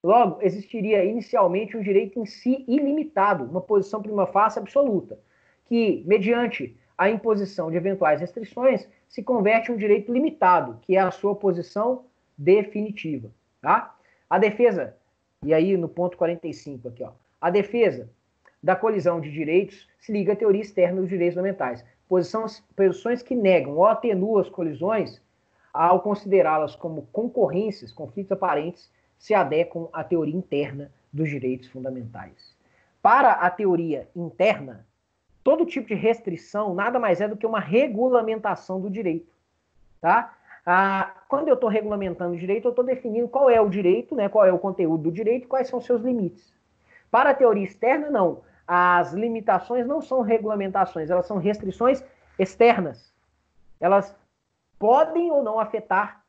Logo, existiria inicialmente um direito em si ilimitado, uma posição prima facie absoluta, que, mediante a imposição de eventuais restrições, se converte em um direito limitado, que é a sua posição definitiva. Tá? A defesa, e aí no ponto 45 aqui, ó, a defesa da colisão de direitos se liga à teoria externa dos direitos fundamentais. Posições que negam ou atenuam as colisões ao considerá-las como concorrências, conflitos aparentes, se adequam à teoria interna dos direitos fundamentais. Para a teoria interna, todo tipo de restrição nada mais é do que uma regulamentação do direito. Tá? Quando eu estou regulamentando o direito, eu estou definindo qual é o direito, né, qual é o conteúdo do direito e quais são seus limites. Para a teoria externa, não. As limitações não são regulamentações, elas são restrições externas. Elas podem ou não afetar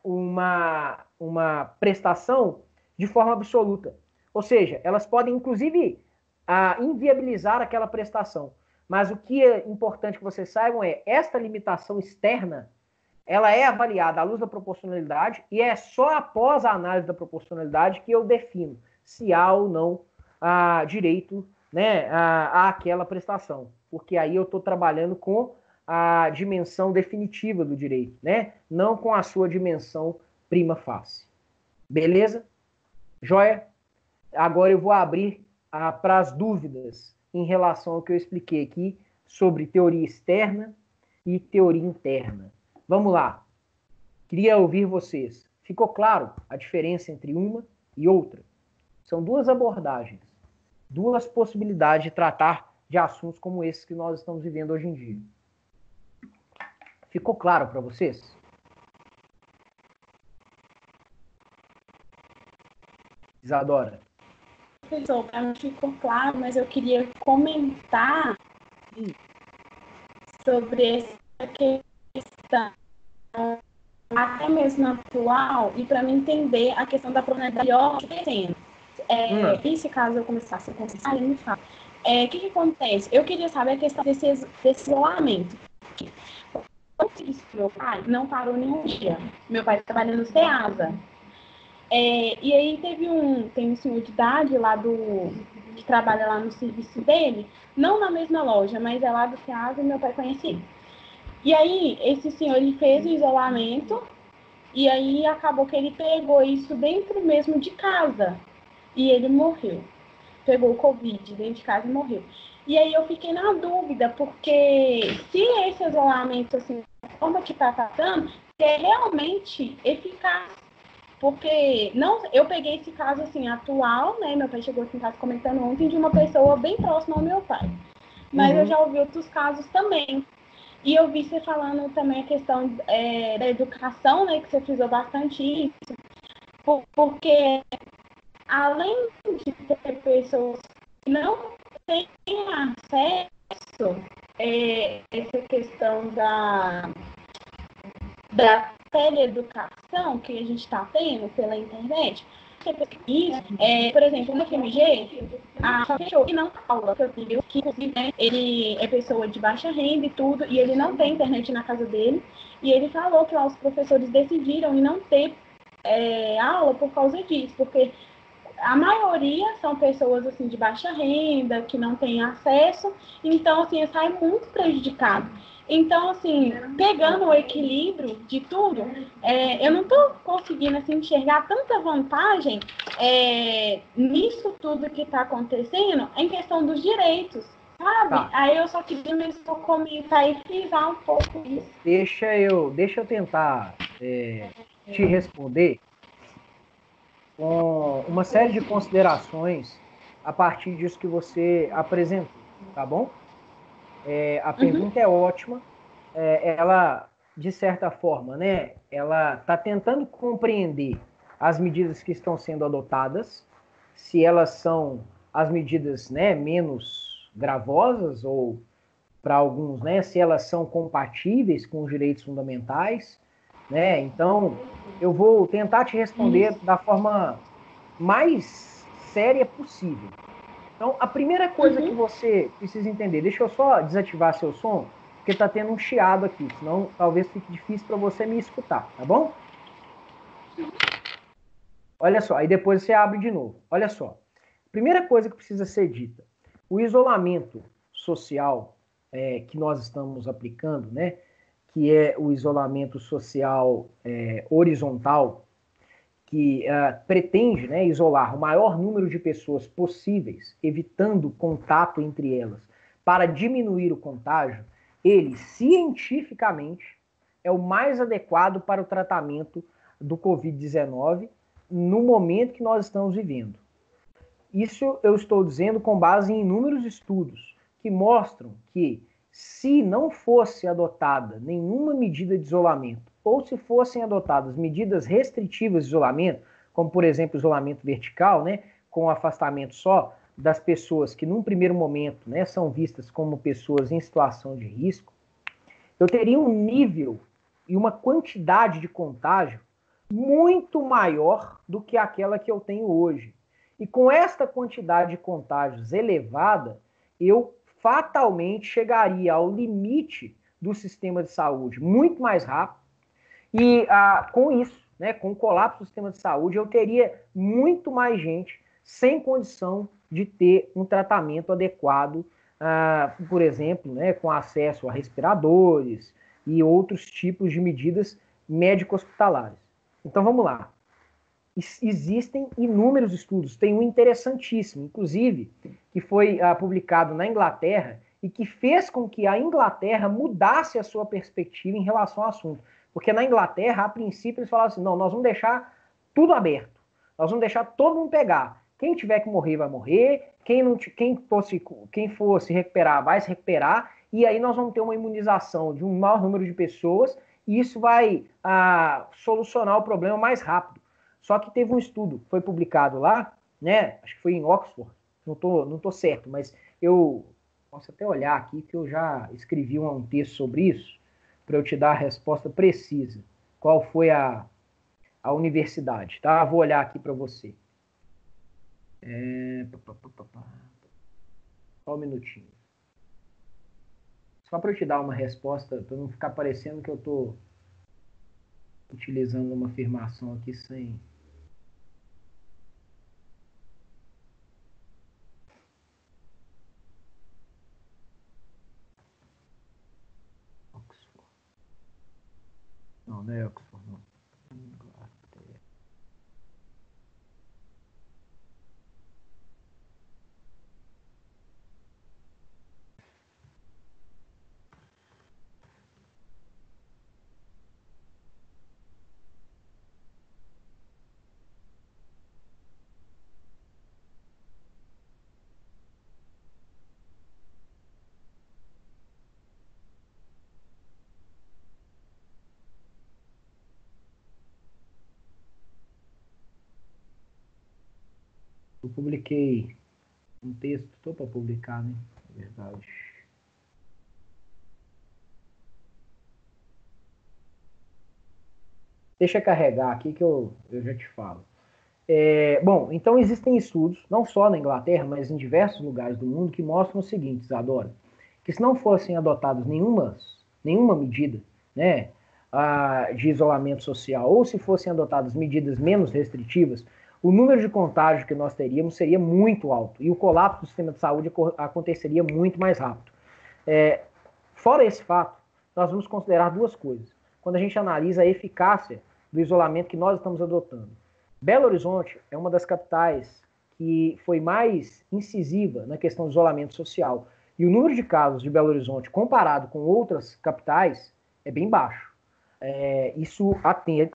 uma prestação de forma absoluta. Ou seja, elas podem, inclusive, inviabilizar aquela prestação. Mas o que é importante que vocês saibam é, esta limitação externa, ela é avaliada à luz da proporcionalidade e é só após a análise da proporcionalidade que eu defino se há ou não direito, né, àquela prestação. Porque aí eu estou trabalhando com a dimensão definitiva do direito, né? Não com a sua dimensão prima facie. Beleza? Joia? Agora eu vou abrir para as dúvidas em relação ao que eu expliquei aqui sobre teoria externa e teoria interna. Vamos lá. Queria ouvir vocês. Ficou claro a diferença entre uma e outra? São duas abordagens, duas possibilidades de tratar de assuntos como esses que nós estamos vivendo hoje em dia. Ficou claro para vocês? Isadora. Professor, para mim ficou claro, mas eu queria comentar sobre essa questão, até mesmo atual, e para mim entender a questão da probabilidade acontecendo. E se caso eu começasse a conversar, ele me fala. O que acontece? Eu queria saber a questão desse isolamento. Meu pai não parou nenhum dia. Meu pai trabalha no SEASA. E aí tem um senhor de idade lá que trabalha lá no serviço dele, não na mesma loja, mas é lá do SEASA e meu pai conhece ele. E aí, esse senhor, ele fez o isolamento e aí acabou que ele pegou isso dentro mesmo de casa e ele morreu. Pegou o Covid dentro de casa e morreu. E aí eu fiquei na dúvida, porque se esse isolamento, assim, a forma que está tratando, é realmente eficaz. Porque eu peguei esse caso assim atual, né? Meu pai chegou aqui em casa comentando ontem de uma pessoa bem próxima ao meu pai. Mas eu já ouvi outros casos também. E eu vi você falando também a questão da educação, né? Que você frisou bastante isso. Porque além de ter pessoas que não têm acesso essa questão da teleeducação que a gente está tendo pela internet, isso, por exemplo, no FMG, a pessoa que não aula, que inclusive, né, ele é pessoa de baixa renda e tudo, e ele não tem internet na casa dele, e ele falou que lá os professores decidiram em não ter aula por causa disso, porque a maioria são pessoas assim de baixa renda, que não têm acesso, então assim, sai muito prejudicado. Então, assim, pegando o equilíbrio de tudo, eu não estou conseguindo assim, enxergar tanta vantagem nisso tudo que está acontecendo em questão dos direitos, sabe? Tá. Aí eu só queria mesmo comentar e frisar um pouco isso. Deixa eu tentar te responder com uma série de considerações a partir disso que você apresentou, tá bom? A pergunta é ótima. Ela, de certa forma, né, ela está tentando compreender as medidas que estão sendo adotadas, se elas são as medidas, né, menos gravosas ou, para alguns, né, se elas são compatíveis com os direitos fundamentais, né? Então, eu vou tentar te responder da forma mais séria possível. Então, a primeira coisa que você precisa entender, deixa eu só desativar seu som, porque está tendo um chiado aqui, senão talvez fique difícil para você me escutar, tá bom? Olha só, aí depois você abre de novo. Olha só, primeira coisa que precisa ser dita, o isolamento social que nós estamos aplicando, né, que é o isolamento social horizontal, que pretende, né, isolar o maior número de pessoas possíveis, evitando contato entre elas, para diminuir o contágio, ele, cientificamente, é o mais adequado para o tratamento do Covid-19 no momento que nós estamos vivendo. Isso eu estou dizendo com base em inúmeros estudos que mostram que, se não fosse adotada nenhuma medida de isolamento, ou se fossem adotadas medidas restritivas de isolamento, como, por exemplo, isolamento vertical, né, com afastamento só das pessoas que, num primeiro momento, né, são vistas como pessoas em situação de risco, eu teria um nível e uma quantidade de contágio muito maior do que aquela que eu tenho hoje. E com esta quantidade de contágios elevada, eu fatalmente chegaria ao limite do sistema de saúde muito mais rápido. E com isso, né, com o colapso do sistema de saúde, eu teria muito mais gente sem condição de ter um tratamento adequado, por exemplo, né, com acesso a respiradores e outros tipos de medidas médico-hospitalares. Então vamos lá. Existem inúmeros estudos, tem um interessantíssimo, inclusive, que foi publicado na Inglaterra e que fez com que a Inglaterra mudasse a sua perspectiva em relação ao assunto. Porque na Inglaterra, a princípio, eles falavam assim, não, nós vamos deixar tudo aberto, nós vamos deixar todo mundo pegar. Quem tiver que morrer, vai morrer, quem for se recuperar, vai se recuperar, e aí nós vamos ter uma imunização de um maior número de pessoas, e isso vai solucionar o problema mais rápido. Só que teve um estudo, foi publicado lá, né? Acho que foi em Oxford, não tô certo, mas eu posso até olhar aqui que eu já escrevi um texto sobre isso, para eu te dar a resposta precisa. Qual foi a universidade, tá? Vou olhar aqui para você. Só um minutinho. Só para eu te dar uma resposta, para não ficar parecendo que eu estou utilizando uma afirmação aqui sem... Oxford. Não é Oxford, não. Eu publiquei um texto, estou para publicar, né? Na verdade. Deixa eu carregar aqui que eu já te falo. Bom, então existem estudos, não só na Inglaterra, mas em diversos lugares do mundo, que mostram o seguinte, Isadora, que se não fossem adotadas nenhuma medida, né, de isolamento social, ou se fossem adotadas medidas menos restritivas, o número de contágio que nós teríamos seria muito alto e o colapso do sistema de saúde aconteceria muito mais rápido. Fora esse fato, nós vamos considerar duas coisas. Quando a gente analisa a eficácia do isolamento que nós estamos adotando. Belo Horizonte é uma das capitais que foi mais incisiva na questão do isolamento social. E o número de casos de Belo Horizonte, comparado com outras capitais, é bem baixo. Isso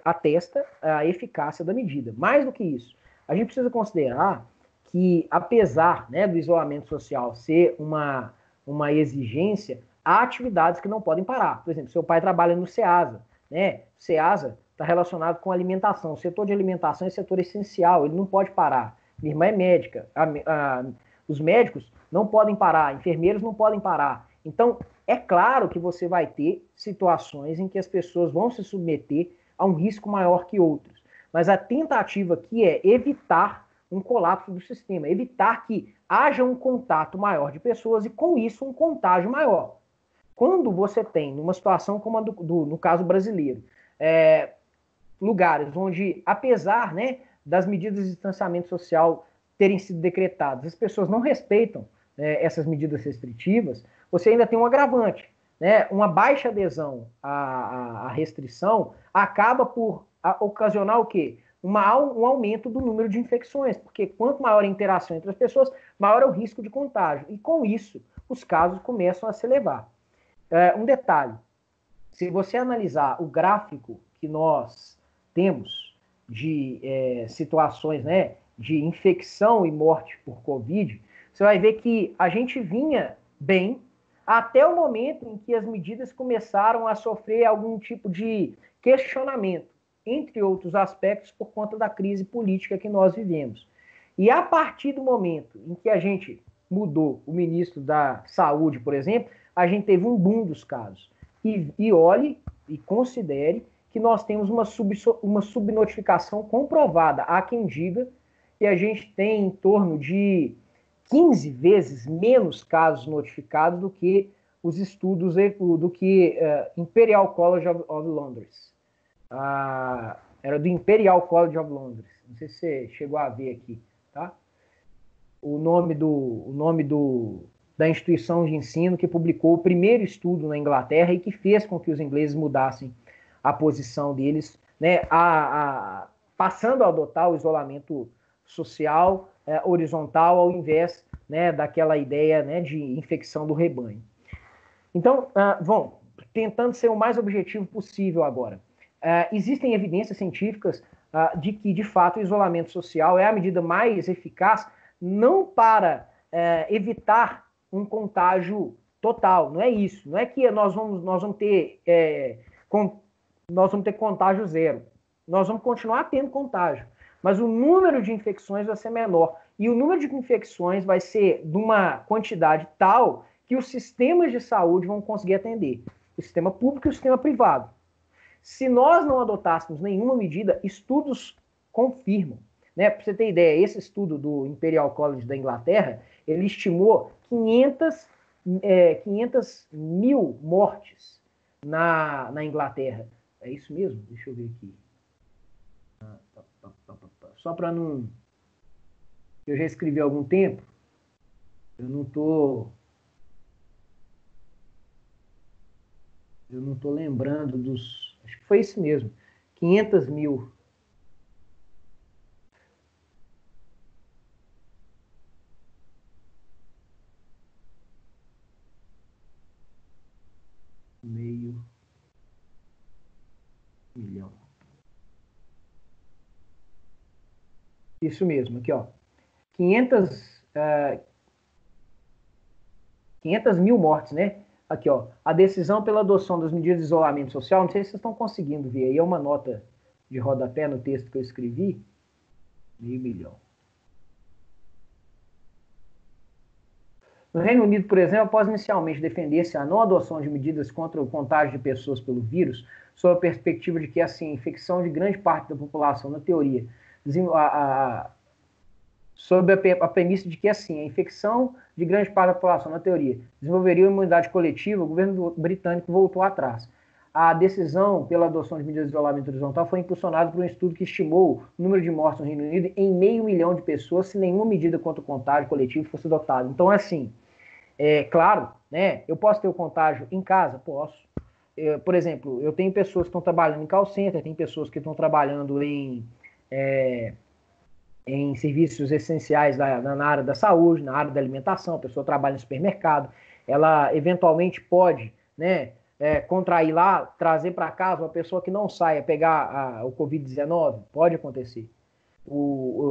atesta a eficácia da medida. Mais do que isso, a gente precisa considerar que, apesar, né, do isolamento social ser uma exigência, há atividades que não podem parar. Por exemplo, seu pai trabalha no SEASA, né? O SEASA está relacionado com alimentação. O setor de alimentação é setor essencial, ele não pode parar. Minha irmã é médica, os médicos não podem parar, enfermeiros não podem parar. Então, é claro que você vai ter situações em que as pessoas vão se submeter a um risco maior que outros. Mas a tentativa aqui é evitar um colapso do sistema, evitar que haja um contato maior de pessoas e, com isso, um contágio maior. Quando você tem, numa situação como a no caso brasileiro, lugares onde, apesar, né, das medidas de distanciamento social terem sido decretadas, as pessoas não respeitam essas medidas restritivas, você ainda tem um agravante, né? Uma baixa adesão à restrição acaba por ocasionar o quê? Um aumento do número de infecções, porque quanto maior a interação entre as pessoas, maior é o risco de contágio. E com isso, os casos começam a se elevar. Um detalhe, se você analisar o gráfico que nós temos de situações, né, de infecção e morte por Covid, você vai ver que a gente vinha bem até o momento em que as medidas começaram a sofrer algum tipo de questionamento, entre outros aspectos, por conta da crise política que nós vivemos. E a partir do momento em que a gente mudou o ministro da Saúde, por exemplo, a gente teve um boom dos casos. E olhe e considere que nós temos uma subnotificação comprovada. Há quem diga, que a gente tem em torno de 15 vezes menos casos notificados do que os estudos do que Imperial College of Londres. Era do Imperial College of Londres. Não sei se você chegou a ver aqui, tá? O nome da instituição de ensino que publicou o primeiro estudo na Inglaterra e que fez com que os ingleses mudassem a posição deles, né, passando a adotar o isolamento social horizontal ao invés, né, daquela ideia, né, de infecção do rebanho. Então, tentando ser o mais objetivo possível agora. Existem evidências científicas de que, de fato, o isolamento social é a medida mais eficaz, não para evitar um contágio total, não é isso. Não é que nós vamos ter contágio zero. Nós vamos continuar tendo contágio, mas o número de infecções vai ser menor. E o número de infecções vai ser de uma quantidade tal que os sistemas de saúde vão conseguir atender. O sistema público e o sistema privado. Se nós não adotássemos nenhuma medida, estudos confirmam. Né? Para você ter ideia, esse estudo do Imperial College da Inglaterra, ele estimou 500 mil mortes na Inglaterra. É isso mesmo? Deixa eu ver aqui. Só para não... Eu já escrevi há algum tempo. Eu não tô lembrando dos... Acho que foi isso mesmo. 500 mil. Meio milhão. Isso mesmo, aqui, ó. 500 mil mortes, né? Aqui, ó. A decisão pela adoção das medidas de isolamento social, não sei se vocês estão conseguindo ver aí, é uma nota de rodapé no texto que eu escrevi. Meio milhão. No Reino Unido, por exemplo, após inicialmente defender-se a não adoção de medidas contra o contágio de pessoas pelo vírus, sob a perspectiva de que, assim, a infecção de grande parte da população, na teoria, sob a premissa de que, assim, a infecção de grande parte da população, na teoria, desenvolveria uma imunidade coletiva, o governo britânico voltou atrás. A decisão pela adoção de medidas de isolamento horizontal foi impulsionada por um estudo que estimou o número de mortes no Reino Unido em 500 mil de pessoas se nenhuma medida contra o contágio coletivo fosse adotada. Então, assim, claro, né, eu posso ter o contágio em casa? Posso. Por exemplo, eu tenho pessoas que estão trabalhando em call center, tem pessoas que estão trabalhando em serviços essenciais na área da saúde, na área da alimentação, a pessoa trabalha no supermercado, ela eventualmente pode, né, contrair lá, trazer para casa uma pessoa que não saia, pegar o Covid-19, pode acontecer.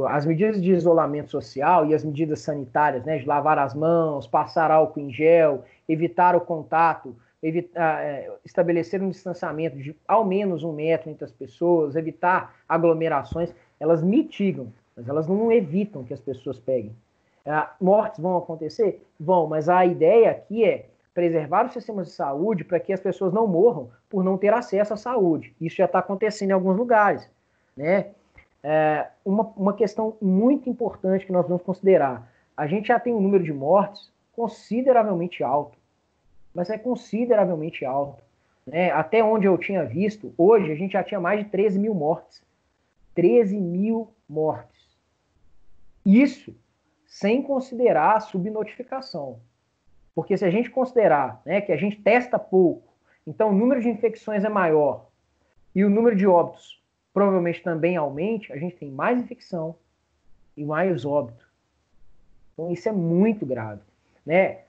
As medidas de isolamento social e as medidas sanitárias, né, de lavar as mãos, passar álcool em gel, evitar o contato, estabelecer um distanciamento de ao menos 1 metro entre as pessoas, evitar aglomerações, elas mitigam, mas elas não evitam que as pessoas peguem. Mortes vão acontecer? Vão, mas a ideia aqui é preservar os sistemas de saúde para que as pessoas não morram por não ter acesso à saúde. Isso já está acontecendo em alguns lugares, né? Uma questão muito importante que nós vamos considerar. A gente já tem um número de mortes consideravelmente alto, mas é consideravelmente alto. Né? Até onde eu tinha visto, hoje a gente já tinha mais de 13 mil mortes. 13 mil mortes. Isso sem considerar a subnotificação. Porque se a gente considerar, né, que a gente testa pouco, então o número de infecções é maior e o número de óbitos provavelmente também aumente, a gente tem mais infecção e mais óbito. Então isso é muito grave. Né?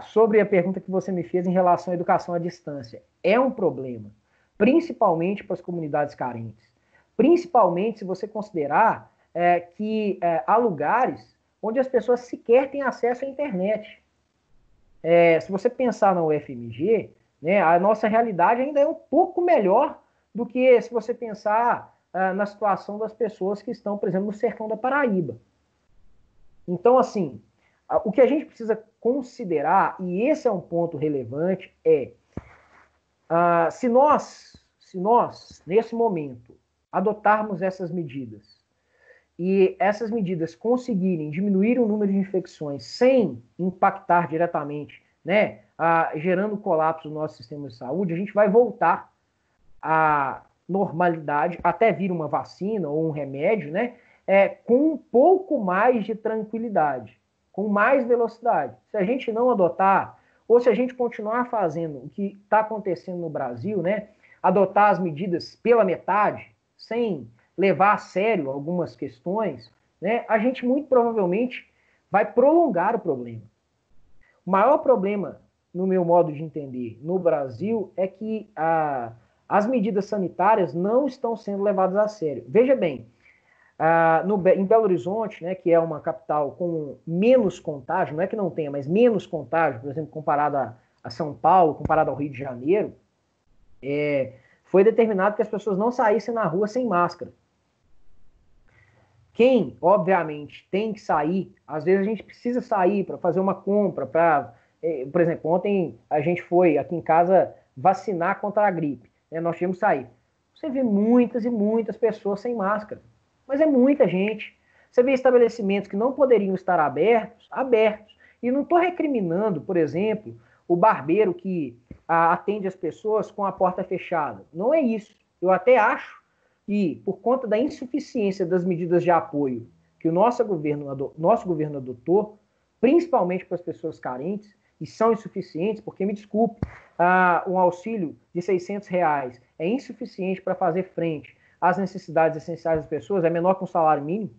Sobre a pergunta que você me fez em relação à educação à distância, é um problema, principalmente para as comunidades carentes. Principalmente se você considerar que há lugares onde as pessoas sequer têm acesso à internet. Se você pensar na UFMG, né, a nossa realidade ainda é um pouco melhor do que se você pensar na situação das pessoas que estão, por exemplo, no sertão da Paraíba. Então, assim, o que a gente precisa considerar, e esse é um ponto relevante, se nós, nesse momento, adotarmos essas medidas e essas medidas conseguirem diminuir o número de infecções sem impactar diretamente, né, gerando colapso no nosso sistema de saúde, a gente vai voltar à normalidade, até vir uma vacina ou um remédio, né, com um pouco mais de tranquilidade, com mais velocidade. Se a gente não adotar, ou se a gente continuar fazendo o que está acontecendo no Brasil, né, adotar as medidas pela metade, sem levar a sério algumas questões, né, a gente muito provavelmente vai prolongar o problema. O maior problema, no meu modo de entender, no Brasil, é que as medidas sanitárias não estão sendo levadas a sério. Veja bem, em Belo Horizonte, né, que é uma capital com menos contágio, não é que não tenha, mas menos contágio, por exemplo, comparado a São Paulo, comparado ao Rio de Janeiro, foi determinado que as pessoas não saíssem na rua sem máscara. Quem, obviamente, tem que sair, às vezes a gente precisa sair para fazer uma compra, por exemplo, ontem a gente foi aqui em casa vacinar contra a gripe, né, nós tivemos que sair. Você vê muitas e muitas pessoas sem máscara, mas é muita gente. Você vê estabelecimentos que não poderiam estar abertos. E não estou recriminando, por exemplo, o barbeiro que atende as pessoas com a porta fechada. Não é isso. Eu até acho que, por conta da insuficiência das medidas de apoio que o nosso governo adotou, principalmente para as pessoas carentes, e são insuficientes, porque, me desculpe, um auxílio de R$ 600 é insuficiente para fazer frente às necessidades essenciais das pessoas, é menor que um salário mínimo.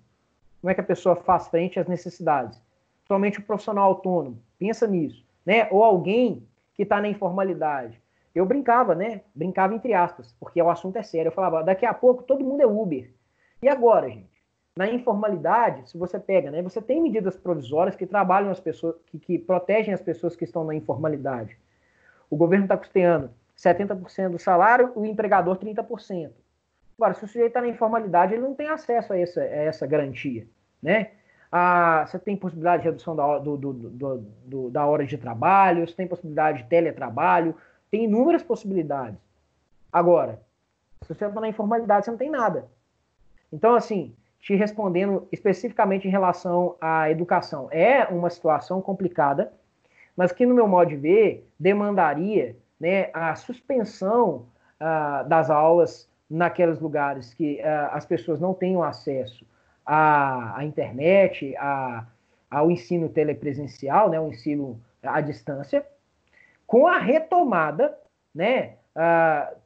Como é que a pessoa faz frente às necessidades? Somente o profissional autônomo, pensa nisso, né? Ou alguém que está na informalidade. Eu brincava, né? Brincava entre aspas, porque o assunto é sério. Eu falava, daqui a pouco todo mundo é Uber. E agora, gente? Na informalidade, se você pega, né? Você tem medidas provisórias que trabalham as pessoas, que protegem as pessoas que estão na informalidade. O governo está custeando 70% do salário, o empregador 30%. Agora, se o sujeito está na informalidade, ele não tem acesso a essa garantia, né? Você tem possibilidade de redução da hora de trabalho, você tem possibilidade de teletrabalho, tem inúmeras possibilidades. Agora, se você está na informalidade, você não tem nada. Então, assim, te respondendo especificamente em relação à educação, é uma situação complicada, mas que, no meu modo de ver, demandaria, né, a suspensão das aulas naqueles lugares que as pessoas não tenham acesso à internet, ao ensino telepresencial, né, o ensino à distância, com a retomada, né,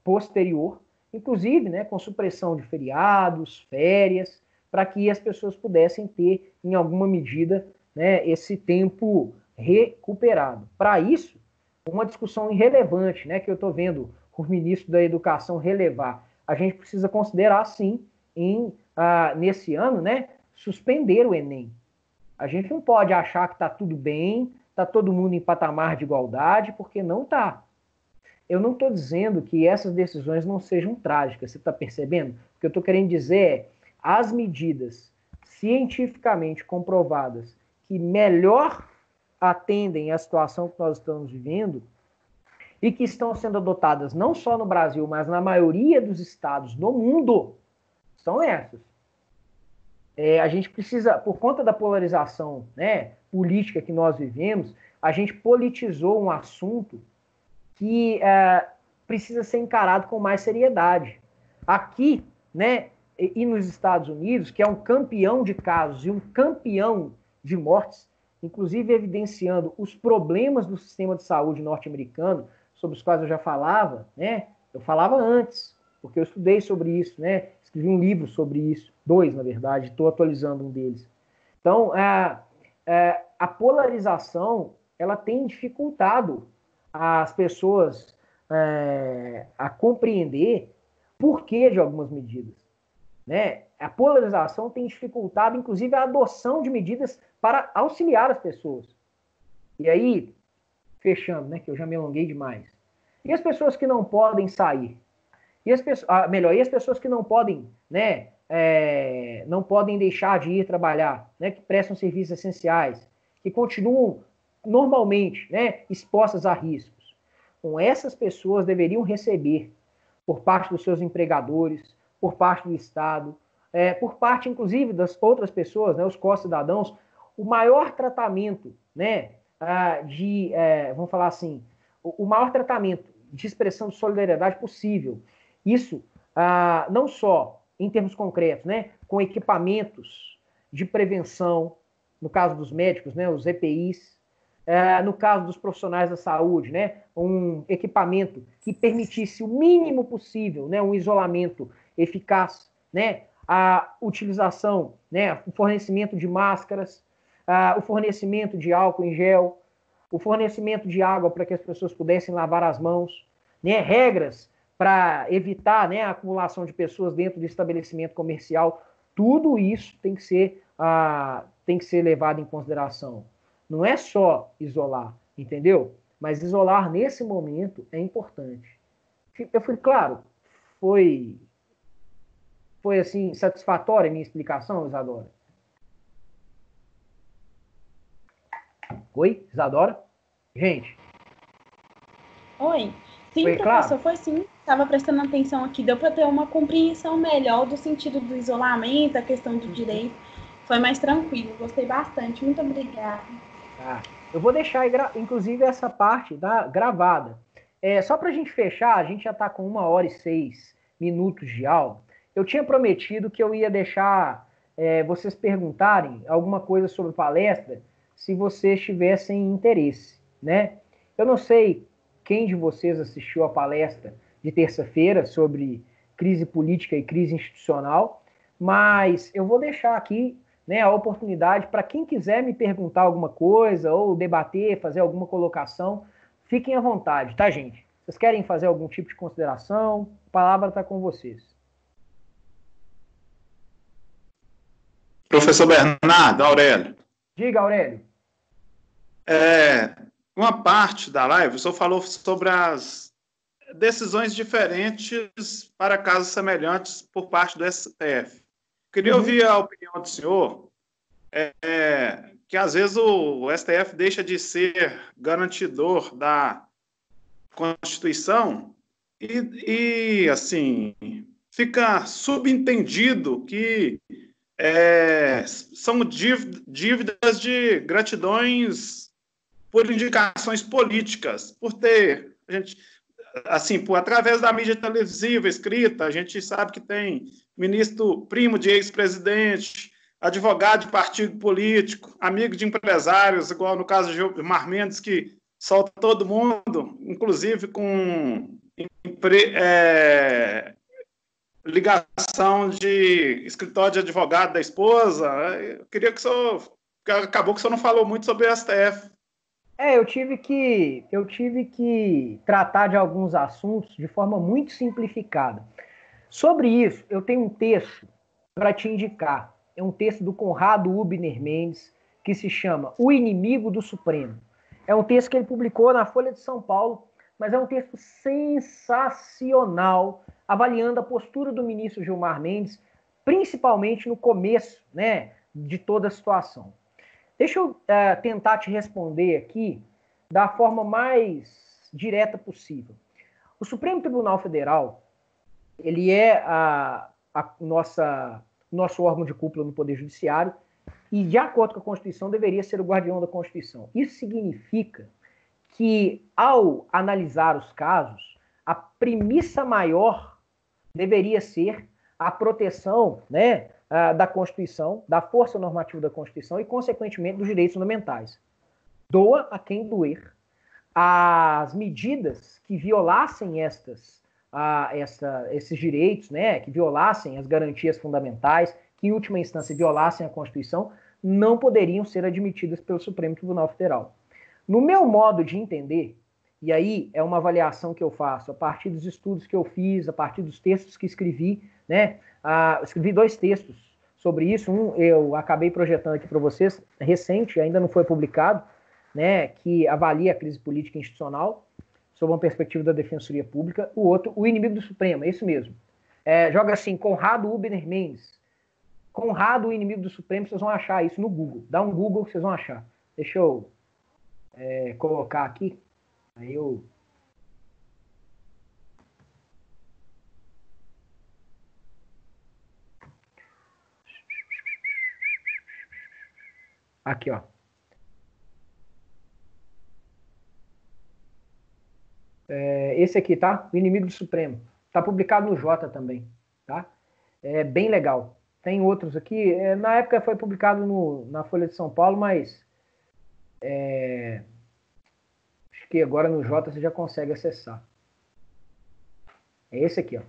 posterior, inclusive, né, com supressão de feriados, férias, para que as pessoas pudessem ter, em alguma medida, né, esse tempo recuperado. Para isso, uma discussão irrelevante, né, que eu estou vendo o ministro da Educação relevar, a gente precisa considerar, sim, nesse ano, né, suspender o Enem. A gente não pode achar que está tudo bem, está todo mundo em patamar de igualdade, porque não está. Eu não estou dizendo que essas decisões não sejam trágicas, você está percebendo? O que eu estou querendo dizer é, as medidas cientificamente comprovadas que melhor atendem à situação que nós estamos vivendo e que estão sendo adotadas não só no Brasil, mas na maioria dos estados do mundo, são essas. A gente precisa, por conta da polarização, né, política que nós vivemos, a gente politizou um assunto que precisa ser encarado com mais seriedade. Aqui, né, e nos Estados Unidos, que é um campeão de casos e um campeão de mortes, inclusive evidenciando os problemas do sistema de saúde norte-americano, sobre os quais eu já falava, né? Eu falava antes, porque eu estudei sobre isso, né? Escrevi um livro sobre isso, 2, na verdade, estou atualizando um deles. Então, a polarização, ela tem dificultado as pessoas a compreender porquê de algumas medidas, né? A polarização tem dificultado, inclusive, a adoção de medidas para auxiliar as pessoas. E aí, fechando, né, que eu já me alonguei demais. E as pessoas que não podem sair? E as pessoas que não podem, né, não podem deixar de ir trabalhar, né, que prestam serviços essenciais, que continuam normalmente, né, expostas a riscos. Com essas pessoas deveriam receber, por parte dos seus empregadores, por parte do Estado, por parte, inclusive, das outras pessoas, né, os co-cidadãos, o maior tratamento, né, vamos falar assim, o maior tratamento de expressão de solidariedade possível. Isso, não só em termos concretos, né, com equipamentos de prevenção, no caso dos médicos, né, os EPIs, no caso dos profissionais da saúde, né, um equipamento que permitisse o mínimo possível, né, um isolamento eficaz, né, a utilização, né, o fornecimento de máscaras, o fornecimento de álcool em gel, o fornecimento de água para que as pessoas pudessem lavar as mãos, né, regras para evitar, né, a acumulação de pessoas dentro do estabelecimento comercial. Tudo isso tem que ser levado em consideração. Não é só isolar, entendeu? Mas isolar nesse momento é importante. Eu fui claro, foi assim, satisfatória a minha explicação, Isadora? Oi, Isadora? Gente. Oi. Sim, Foi professor, claro? foi sim. Estava prestando atenção aqui. Deu para ter uma compreensão melhor do sentido do isolamento, a questão do direito. Foi mais tranquilo. Gostei bastante. Muito obrigada. Tá. Eu vou deixar, inclusive, essa parte gravada. Só para a gente fechar, a gente já está com 1h06 de aula. Eu tinha prometido que eu ia deixar vocês perguntarem alguma coisa sobre palestra, se vocês tivessem interesse, né? Eu não sei quem de vocês assistiu a palestra de terça-feira sobre crise política e crise institucional, mas eu vou deixar aqui, né, a oportunidade para quem quiser me perguntar alguma coisa ou debater, fazer alguma colocação, fiquem à vontade, tá, gente? Vocês querem fazer algum tipo de consideração? A palavra está com vocês. Professor Bernardo, Aurélio. Diga, Aurélio. Uma parte da live, o senhor falou sobre as decisões diferentes para casos semelhantes por parte do STF. Queria ouvir a opinião do senhor, que às vezes o STF deixa de ser garantidor da Constituição e assim, fica subentendido que são dívidas de gratidões por indicações políticas, por ter, a gente, assim, através da mídia televisiva, escrita, a gente sabe que tem ministro primo de ex-presidente, advogado de partido político, amigo de empresários, igual no caso de Gilmar Mendes, que solta todo mundo, inclusive com ligação de escritório de advogado da esposa. Eu queria que o senhor... Acabou que o senhor não falou muito sobre o STF. Eu tive que tratar de alguns assuntos de forma muito simplificada. Sobre isso, eu tenho um texto para te indicar. É um texto do Conrado Ubner Mendes, que se chama O Inimigo do Supremo. É um texto que ele publicou na Folha de São Paulo, mas é um texto sensacional, avaliando a postura do ministro Gilmar Mendes, principalmente no começo, né, de toda a situação. Deixa eu tentar te responder aqui da forma mais direta possível. O Supremo Tribunal Federal, ele é nosso órgão de cúpula no Poder Judiciário e, de acordo com a Constituição, deveria ser o guardião da Constituição. Isso significa que, ao analisar os casos, a premissa maior deveria ser a proteção, né, da Constituição, da força normativa da Constituição e, consequentemente, dos direitos fundamentais. Doa a quem doer. As medidas que violassem esses direitos, né, que violassem as garantias fundamentais, que, em última instância, violassem a Constituição, não poderiam ser admitidas pelo Supremo Tribunal Federal. No meu modo de entender, e aí é uma avaliação que eu faço a partir dos estudos que eu fiz, a partir dos textos que escrevi, né? Escrevi 2 textos sobre isso. Um eu acabei projetando aqui para vocês, recente, ainda não foi publicado, né? Que avalia a crise política e institucional sob uma perspectiva da Defensoria Pública. O outro, O Inimigo do Supremo, é isso mesmo. Joga assim, Conrado Ubner Mendes. Conrado, O Inimigo do Supremo, vocês vão achar isso no Google. Dá um Google que vocês vão achar. Deixa eu colocar aqui. Aí eu... Aqui, ó. Esse aqui, tá? O Inimigo do Supremo. Tá publicado no Jota também, tá? É bem legal. Tem outros aqui. Na época foi publicado na Folha de São Paulo, mas acho que agora no Jota você já consegue acessar. É esse aqui, ó.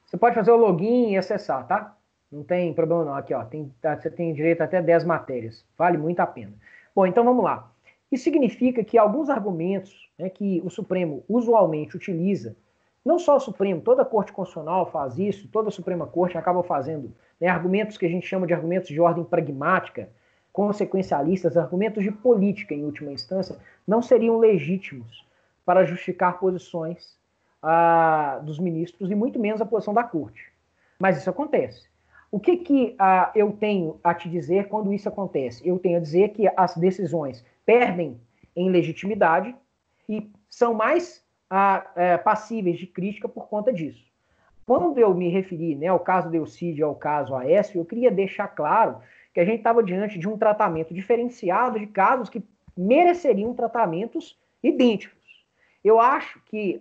Você pode fazer o login e acessar, tá? Não tem problema não. Aqui, ó. Você tem direito a até 10 matérias. Vale muito a pena. Bom, então vamos lá. Isso significa que alguns argumentos, né, que o Supremo usualmente utiliza, não só o Supremo, toda a Corte Constitucional faz isso, toda a Suprema Corte acaba fazendo, né, argumentos que a gente chama de argumentos de ordem pragmática, consequencialistas, argumentos de política, em última instância, não seriam legítimos para justificar posições dos ministros e muito menos a posição da Corte. Mas isso acontece. O que eu tenho a te dizer quando isso acontece? Eu tenho a dizer que as decisões perdem em legitimidade e são mais passíveis de crítica por conta disso. Quando eu me referi, né, ao caso Delcídio e ao caso Aécio, eu queria deixar claro que a gente estava diante de um tratamento diferenciado de casos que mereceriam tratamentos idênticos. Eu acho que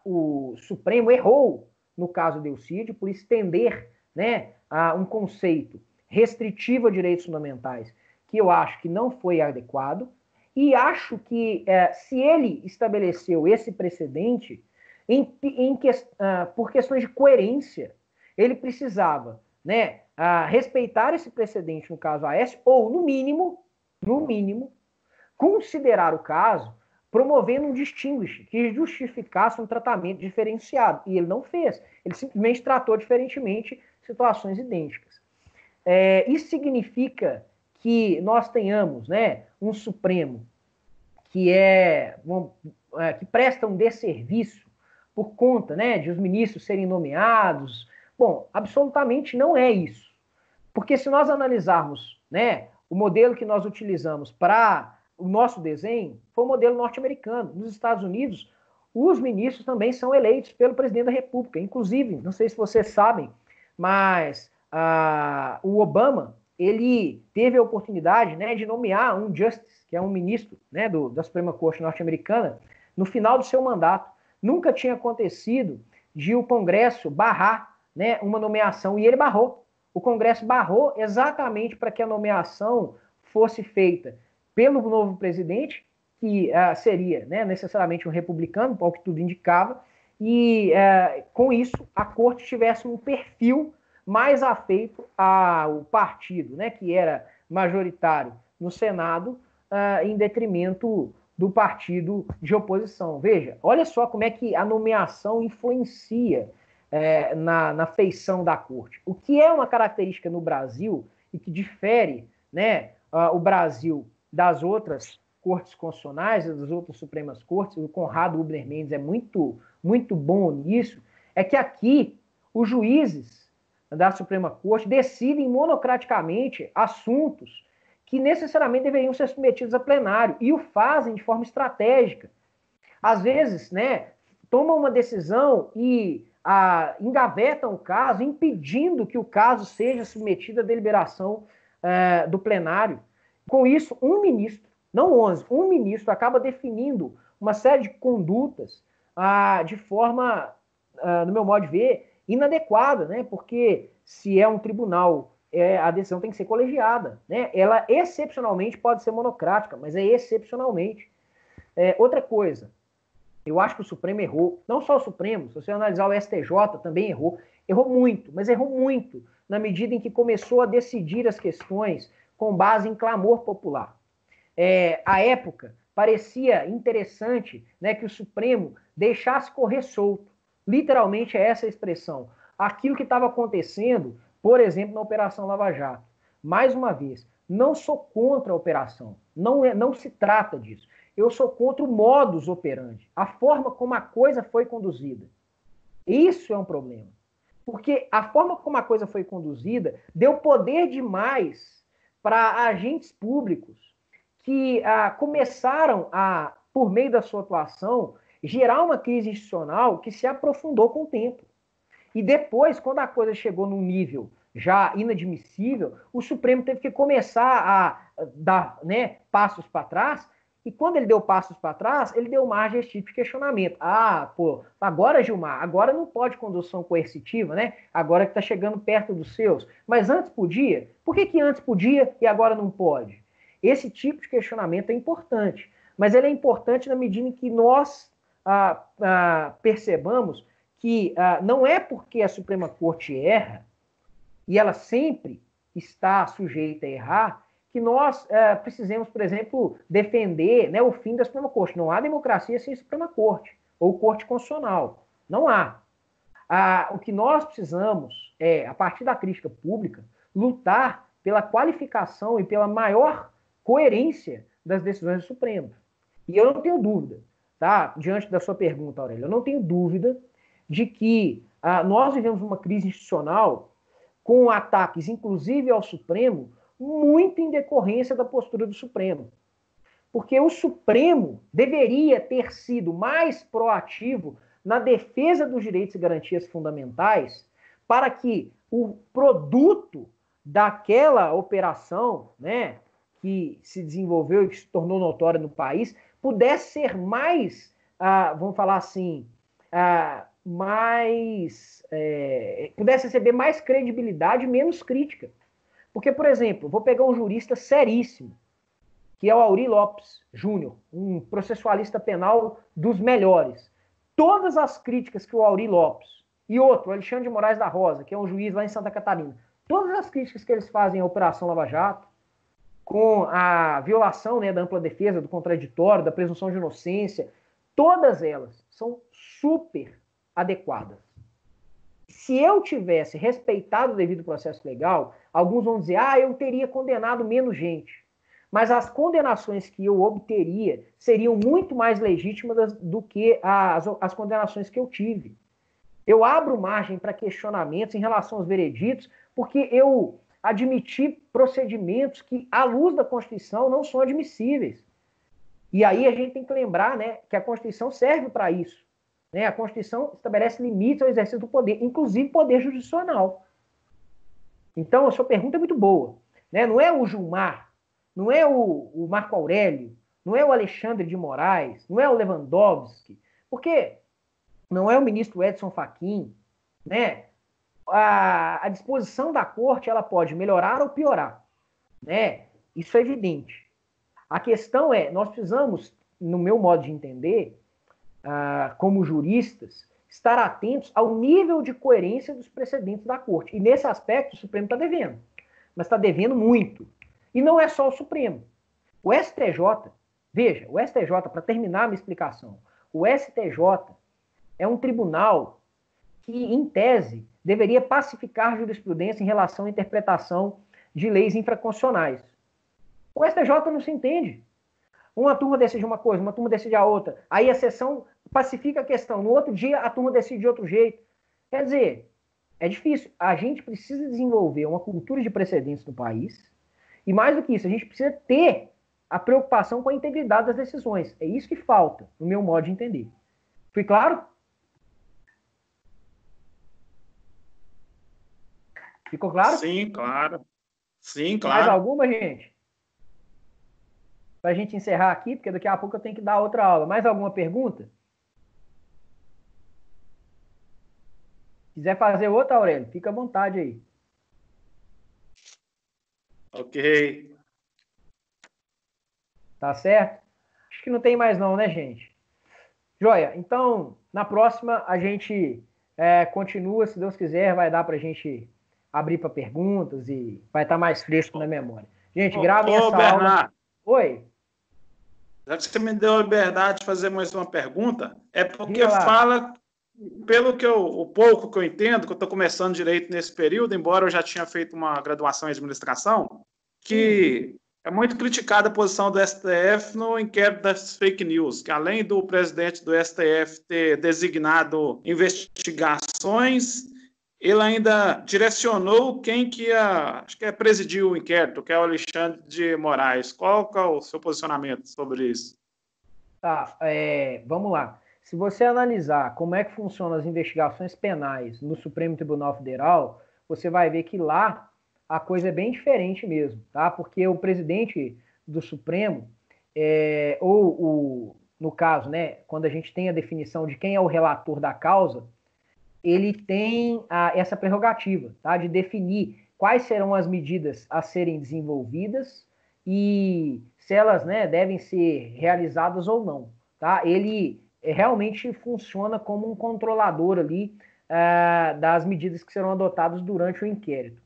o Supremo errou no caso Delcídio por estender, né, um conceito restritivo a direitos fundamentais que eu acho que não foi adequado, e acho que se ele estabeleceu esse precedente por questões de coerência, ele precisava, né, respeitar esse precedente no caso Aécio, ou no mínimo, considerar o caso promovendo um distinguish que justificasse um tratamento diferenciado. E ele não fez. Ele simplesmente tratou diferentemente situações idênticas. Isso significa que nós tenhamos, né, um Supremo que que presta um desserviço por conta, né, de os ministros serem nomeados. Bom, absolutamente não é isso. Porque se nós analisarmos, né, o modelo que nós utilizamos para o nosso desenho, foi o modelo norte-americano. Nos Estados Unidos, os ministros também são eleitos pelo presidente da República. Inclusive, não sei se vocês sabem, mas o Obama, ele teve a oportunidade, né, de nomear um justice, que é um ministro, né, da Suprema Corte norte-americana, no final do seu mandato. Nunca tinha acontecido de o Congresso barrar, né, uma nomeação, e ele barrou. O Congresso barrou exatamente para que a nomeação fosse feita pelo novo presidente, que seria, né, necessariamente um republicano, ao que tudo indicava, e com isso a corte tivesse um perfil mais afeito ao partido, né, que era majoritário no Senado, em detrimento do partido de oposição. Veja, olha só como é que a nomeação influencia na feição da corte. O que é uma característica no Brasil e que difere, né, o Brasil das outras cortes constitucionais, das outras Supremas Cortes, o Conrado Ubner Mendes é muito, muito bom nisso, é que aqui os juízes da Suprema Corte decidem monocraticamente assuntos que necessariamente deveriam ser submetidos a plenário, e o fazem de forma estratégica. Às vezes, né, tomam uma decisão e engavetam o caso, impedindo que o caso seja submetido à deliberação do plenário. Com isso, um ministro, não 11, um ministro acaba definindo uma série de condutas de forma, no meu modo de ver, inadequada, né? Porque se é um tribunal, a decisão tem que ser colegiada, né? Ela excepcionalmente pode ser monocrática, mas é excepcionalmente. Outra coisa, eu acho que o Supremo errou, não só o Supremo, se você analisar o STJ também errou muito, mas errou muito na medida em que começou a decidir as questões com base em clamor popular. À época, parecia interessante, né, que o Supremo deixasse correr solto. Literalmente é essa a expressão. Aquilo que estava acontecendo, por exemplo, na Operação Lava Jato. Mais uma vez, não sou contra a operação. Não se trata disso. Eu sou contra o modus operandi, a forma como a coisa foi conduzida. Isso é um problema. Porque a forma como a coisa foi conduzida deu poder demais para agentes públicos que começaram por meio da sua atuação, gerar uma crise institucional que se aprofundou com o tempo. E depois, quando a coisa chegou num nível já inadmissível, o Supremo teve que começar dar, né, passos para trás, e quando ele deu passos para trás, ele deu margem a esse tipo de questionamento. Ah, pô, agora, Gilmar, agora não pode condução coercitiva, né? Agora que está chegando perto dos seus. Mas antes podia? Por que antes podia e agora não pode? Esse tipo de questionamento é importante. Mas ele é importante na medida em que nós percebamos que não é porque a Suprema Corte erra, e ela sempre está sujeita a errar, que nós precisemos, por exemplo, defender, né, o fim da Suprema Corte. Não há democracia sem Suprema Corte, ou Corte Constitucional. Não há. O que nós precisamos é, a partir da crítica pública, lutar pela qualificação e pela maior coerência das decisões do Supremo. E eu não tenho dúvida, tá? Diante da sua pergunta, Aurélio, eu não tenho dúvida de que nós vivemos uma crise institucional com ataques, inclusive ao Supremo, muito em decorrência da postura do Supremo. Porque o Supremo deveria ter sido mais proativo na defesa dos direitos e garantias fundamentais para que o produto daquela operação, né, que se desenvolveu e que se tornou notória no país, pudesse ser mais, vamos falar assim, pudesse receber mais credibilidade e menos crítica. Porque, por exemplo, vou pegar um jurista seríssimo, que é o Aury Lopes Júnior, um processualista penal dos melhores. Todas as críticas que o Aury Lopes e outro, o Alexandre de Moraes da Rosa, que é um juiz lá em Santa Catarina, todas as críticas que eles fazem à Operação Lava Jato, com a violação, né, da ampla defesa, do contraditório, da presunção de inocência, todas elas são super adequadas. Se eu tivesse respeitado o devido processo legal, alguns vão dizer, eu teria condenado menos gente. Mas as condenações que eu obteria seriam muito mais legítimas do que as condenações que eu tive. Eu abro margem para questionamentos em relação aos vereditos, porque eu admiti procedimentos que, à luz da Constituição, não são admissíveis. E aí a gente tem que lembrar, né, que a Constituição serve para isso. Né? A Constituição estabelece limites ao exercício do poder, inclusive poder jurisdicional. Então, a sua pergunta é muito boa. Né? Não é o Gilmar, não é o Marco Aurélio, não é o Alexandre de Moraes, não é o Lewandowski, porque não é o ministro Edson Fachin, né? A disposição da corte ela pode melhorar ou piorar, né? Isso é evidente. A questão é, nós precisamos, no meu modo de entender, como juristas, estar atentos ao nível de coerência dos precedentes da corte. E nesse aspecto o Supremo está devendo, mas está devendo muito. E não é só o Supremo. O STJ, veja, o STJ, para terminar a minha explicação, o STJ é um tribunal que, em tese, deveria pacificar a jurisprudência em relação à interpretação de leis infraconstitucionais. O STJ não se entende. Uma turma decide uma coisa, uma turma decide a outra. Aí a sessão pacifica a questão. No outro dia, a turma decide de outro jeito. Quer dizer, é difícil. A gente precisa desenvolver uma cultura de precedentes no país. E mais do que isso, a gente precisa ter a preocupação com a integridade das decisões. É isso que falta, no meu modo de entender. Fui claro? Ficou claro? Sim, claro. Sim, claro. Mais alguma, gente? Para a gente encerrar aqui, porque daqui a pouco eu tenho que dar outra aula. Mais alguma pergunta? Se quiser fazer outra, Aurélio, fica à vontade aí. Ok. Tá certo? Acho que não tem mais não, né, gente? Joia, então, na próxima a gente continua, se Deus quiser, vai dar para a gente abrir para perguntas e vai estar mais fresco na memória. Gente, gravem essa Bernardo, aula. Oi. Já que você me deu a liberdade de fazer mais uma pergunta, é porque fala, pelo que o pouco que eu entendo, que eu estou começando direito nesse período, embora eu já tinha feito uma graduação em administração, que é muito criticada a posição do STF no inquérito das fake news, que além do presidente do STF ter designado investigações, ele ainda direcionou quem que acho que presidir o inquérito, que é o Alexandre de Moraes. Qual que é o seu posicionamento sobre isso? Tá, vamos lá. Se você analisar como é que funcionam as investigações penais no Supremo Tribunal Federal, você vai ver que lá a coisa é bem diferente mesmo, tá? Porque o presidente do Supremo, no caso, né, quando a gente tem a definição de quem é o relator da causa, ele tem essa prerrogativa, tá? De definir quais serão as medidas a serem desenvolvidas e se elas, né, devem ser realizadas ou não, tá? Ele realmente funciona como um controlador ali das medidas que serão adotadas durante o inquérito.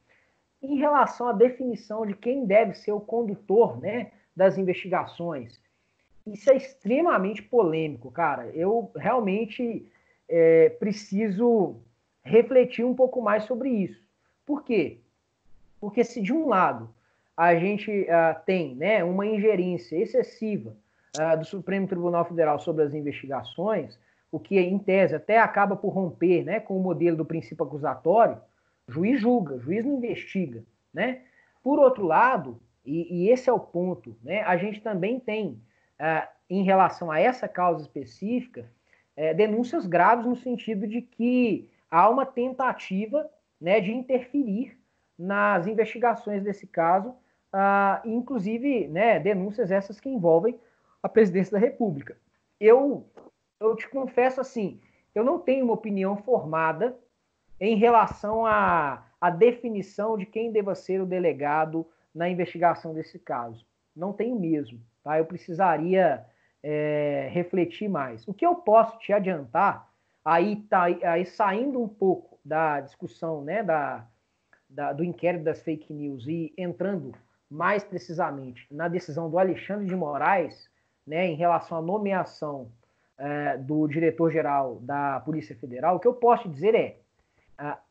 Em relação à definição de quem deve ser o condutor, né, das investigações, isso é extremamente polêmico, cara. Eu realmente preciso refletir um pouco mais sobre isso. Por quê? Porque se de um lado a gente tem, né, uma ingerência excessiva do Supremo Tribunal Federal sobre as investigações, o que em tese até acaba por romper, né, com o modelo do princípio acusatório, juiz julga, juiz não investiga, né? Por outro lado, e esse é o ponto, né, a gente também tem, em relação a essa causa específica, denúncias graves no sentido de que há uma tentativa, né, de interferir nas investigações desse caso, inclusive, né, denúncias essas que envolvem a presidência da República. Eu te confesso assim, eu não tenho uma opinião formada em relação à definição de quem deva ser o delegado na investigação desse caso. Não tenho mesmo, tá? Eu precisaria refletir mais. O que eu posso te adiantar, aí saindo um pouco da discussão, né, do inquérito das fake news e entrando mais precisamente na decisão do Alexandre de Moraes, né, em relação à nomeação do diretor-geral da Polícia Federal, o que eu posso te dizer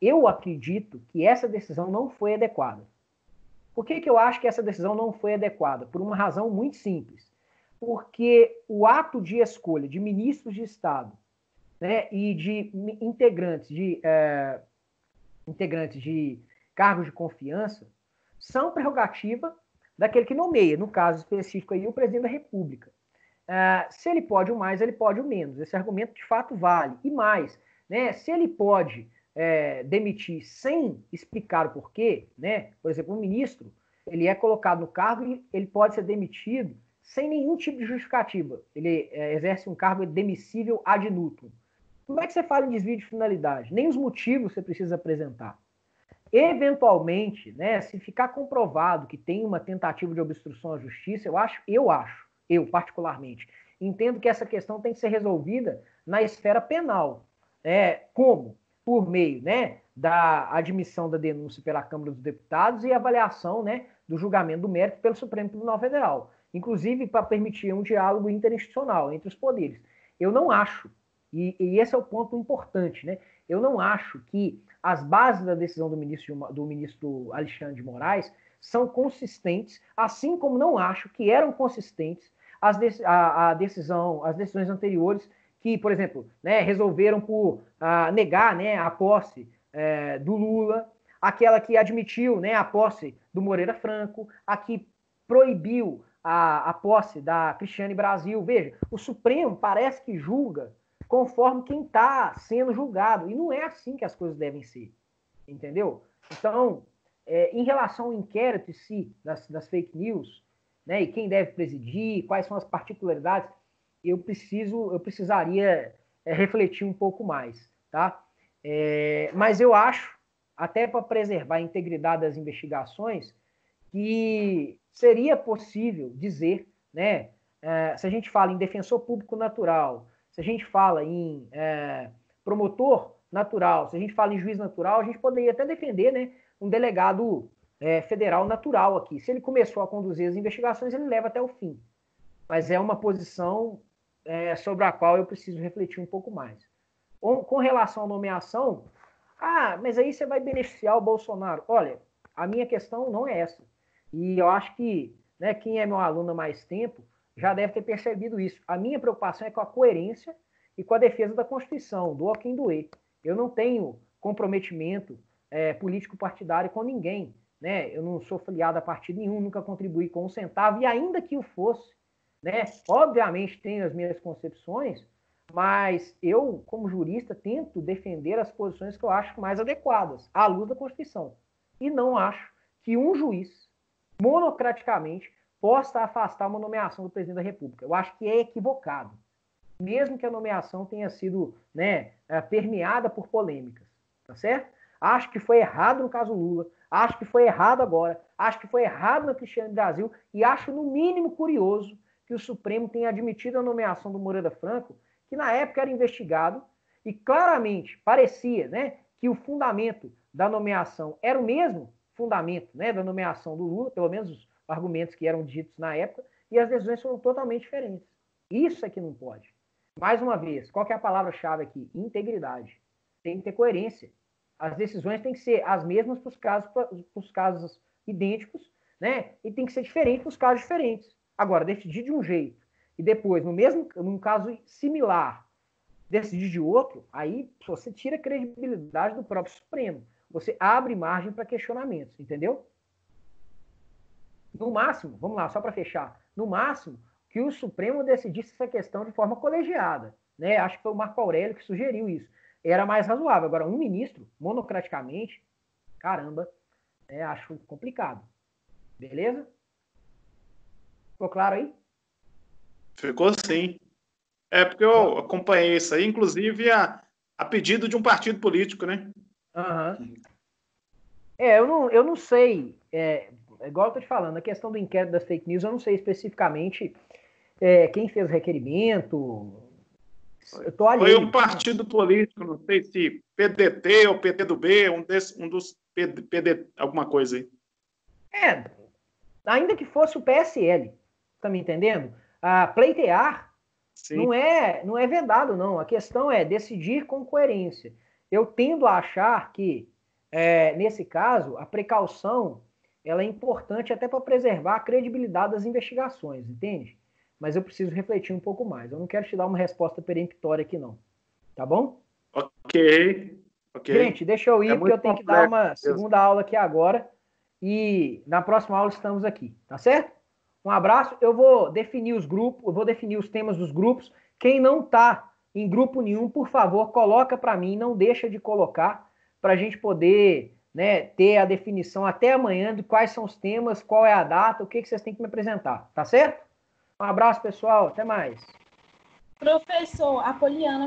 eu acredito que essa decisão não foi adequada. Por que eu acho que essa decisão não foi adequada? Por uma razão muito simples. Porque o ato de escolha de ministros de Estado, né, e de integrantes de cargos de confiança são prerrogativa daquele que nomeia, no caso específico aí, o presidente da República. Se ele pode o mais, ele pode o menos. Esse argumento de fato vale. E mais, né, se ele pode demitir sem explicar o porquê, né, por exemplo, um ministro, ele é colocado no cargo e ele pode ser demitido sem nenhum tipo de justificativa. Ele exerce um cargo demissível ad nutum. Como é que você fala em desvio de finalidade? Nem os motivos você precisa apresentar. Eventualmente, né, se ficar comprovado que tem uma tentativa de obstrução à justiça, eu particularmente, entendo que essa questão tem que ser resolvida na esfera penal. Como? Por meio, né, da admissão da denúncia pela Câmara dos Deputados e avaliação, né, do julgamento do mérito pelo Supremo Tribunal Federal. Inclusive para permitir um diálogo interinstitucional entre os poderes. Eu não acho, e esse é o ponto importante, né? Eu não acho que as bases da decisão do ministro Alexandre de Moraes são consistentes, assim como não acho que eram consistentes as decisões anteriores que, por exemplo, né, resolveram por negar, né, a posse do Lula, aquela que admitiu, né, a posse do Moreira Franco, a que proibiu a posse da Cristiane Brasil. Veja, o Supremo parece que julga conforme quem está sendo julgado. E não é assim que as coisas devem ser. Entendeu? Então, em relação ao inquérito em si, das fake news, né, e quem deve presidir, quais são as particularidades, eu precisaria refletir um pouco mais. Tá? Mas eu acho, até para preservar a integridade das investigações, que seria possível dizer, né, se a gente fala em defensor público natural, se a gente fala em promotor natural, se a gente fala em juiz natural, a gente poderia até defender, né, um delegado federal natural aqui. Se ele começou a conduzir as investigações, ele leva até o fim. Mas é uma posição sobre a qual eu preciso refletir um pouco mais. Com relação à nomeação, mas aí você vai beneficiar o Bolsonaro. Olha, a minha questão não é essa. E eu acho que, né, quem é meu aluno há mais tempo já deve ter percebido isso. A minha preocupação é com a coerência e com a defesa da Constituição, do quem doer. Eu não tenho comprometimento político partidário com ninguém. Né? Eu não sou filiado a partido nenhum, nunca contribuí com um centavo, e ainda que o fosse, né, obviamente tenho as minhas concepções, mas eu, como jurista, tento defender as posições que eu acho mais adequadas, à luz da Constituição. E não acho que um juiz, monocraticamente, possa afastar uma nomeação do presidente da República. Eu acho que é equivocado, mesmo que a nomeação tenha sido, né, permeada por polêmicas, tá certo? Acho que foi errado no caso Lula, acho que foi errado agora, acho que foi errado na Cristiane Brasil e acho, no mínimo, curioso que o Supremo tenha admitido a nomeação do Moreira Franco, que na época era investigado e claramente parecia, né, que o fundamento da nomeação era o mesmo fundamento, né, da nomeação do Lula, pelo menos os argumentos que eram ditos na época, e as decisões foram totalmente diferentes. Isso é que não pode. Mais uma vez, qual que é a palavra-chave aqui? Integridade. Tem que ter coerência. As decisões têm que ser as mesmas para os casos idênticos, né? E tem que ser diferente para os casos diferentes. Agora, decidir de um jeito e depois, num caso similar, decidir de outro, aí você tira a credibilidade do próprio Supremo. Você abre margem para questionamentos, entendeu? No máximo, vamos lá, só para fechar, no máximo, que o Supremo decidisse essa questão de forma colegiada, né? Acho que foi o Marco Aurélio que sugeriu isso. Era mais razoável. Agora, um ministro, monocraticamente, caramba, acho complicado. Beleza? Ficou claro aí? Ficou sim. É porque eu acompanhei isso aí, inclusive a pedido de um partido político, né? Uhum. Eu não sei, igual eu tô te falando, a questão do inquérito das fake news, eu não sei especificamente quem fez o requerimento. Eu tô alheio. Foi um partido político, não sei se PDT ou PTB, um dos PD, alguma coisa aí. Ainda que fosse o PSL, tá me entendendo? Pleitear não é vedado, não. A questão é decidir com coerência. Eu tendo a achar que, nesse caso, a precaução ela é importante até para preservar a credibilidade das investigações, entende? Mas eu preciso refletir um pouco mais. Eu não quero te dar uma resposta peremptória aqui, não. Tá bom? Ok. Gente, deixa eu ir, porque eu tenho que dar uma segunda aula aqui agora. E na próxima aula estamos aqui, tá certo? Um abraço. Eu vou definir os grupos, eu vou definir os temas dos grupos. Quem não está em grupo nenhum, por favor, coloca para mim, não deixa de colocar, para a gente poder, né, ter a definição até amanhã de quais são os temas, qual é a data, o que vocês têm que me apresentar, tá certo? Um abraço, pessoal. Até mais. Professor, a Poliana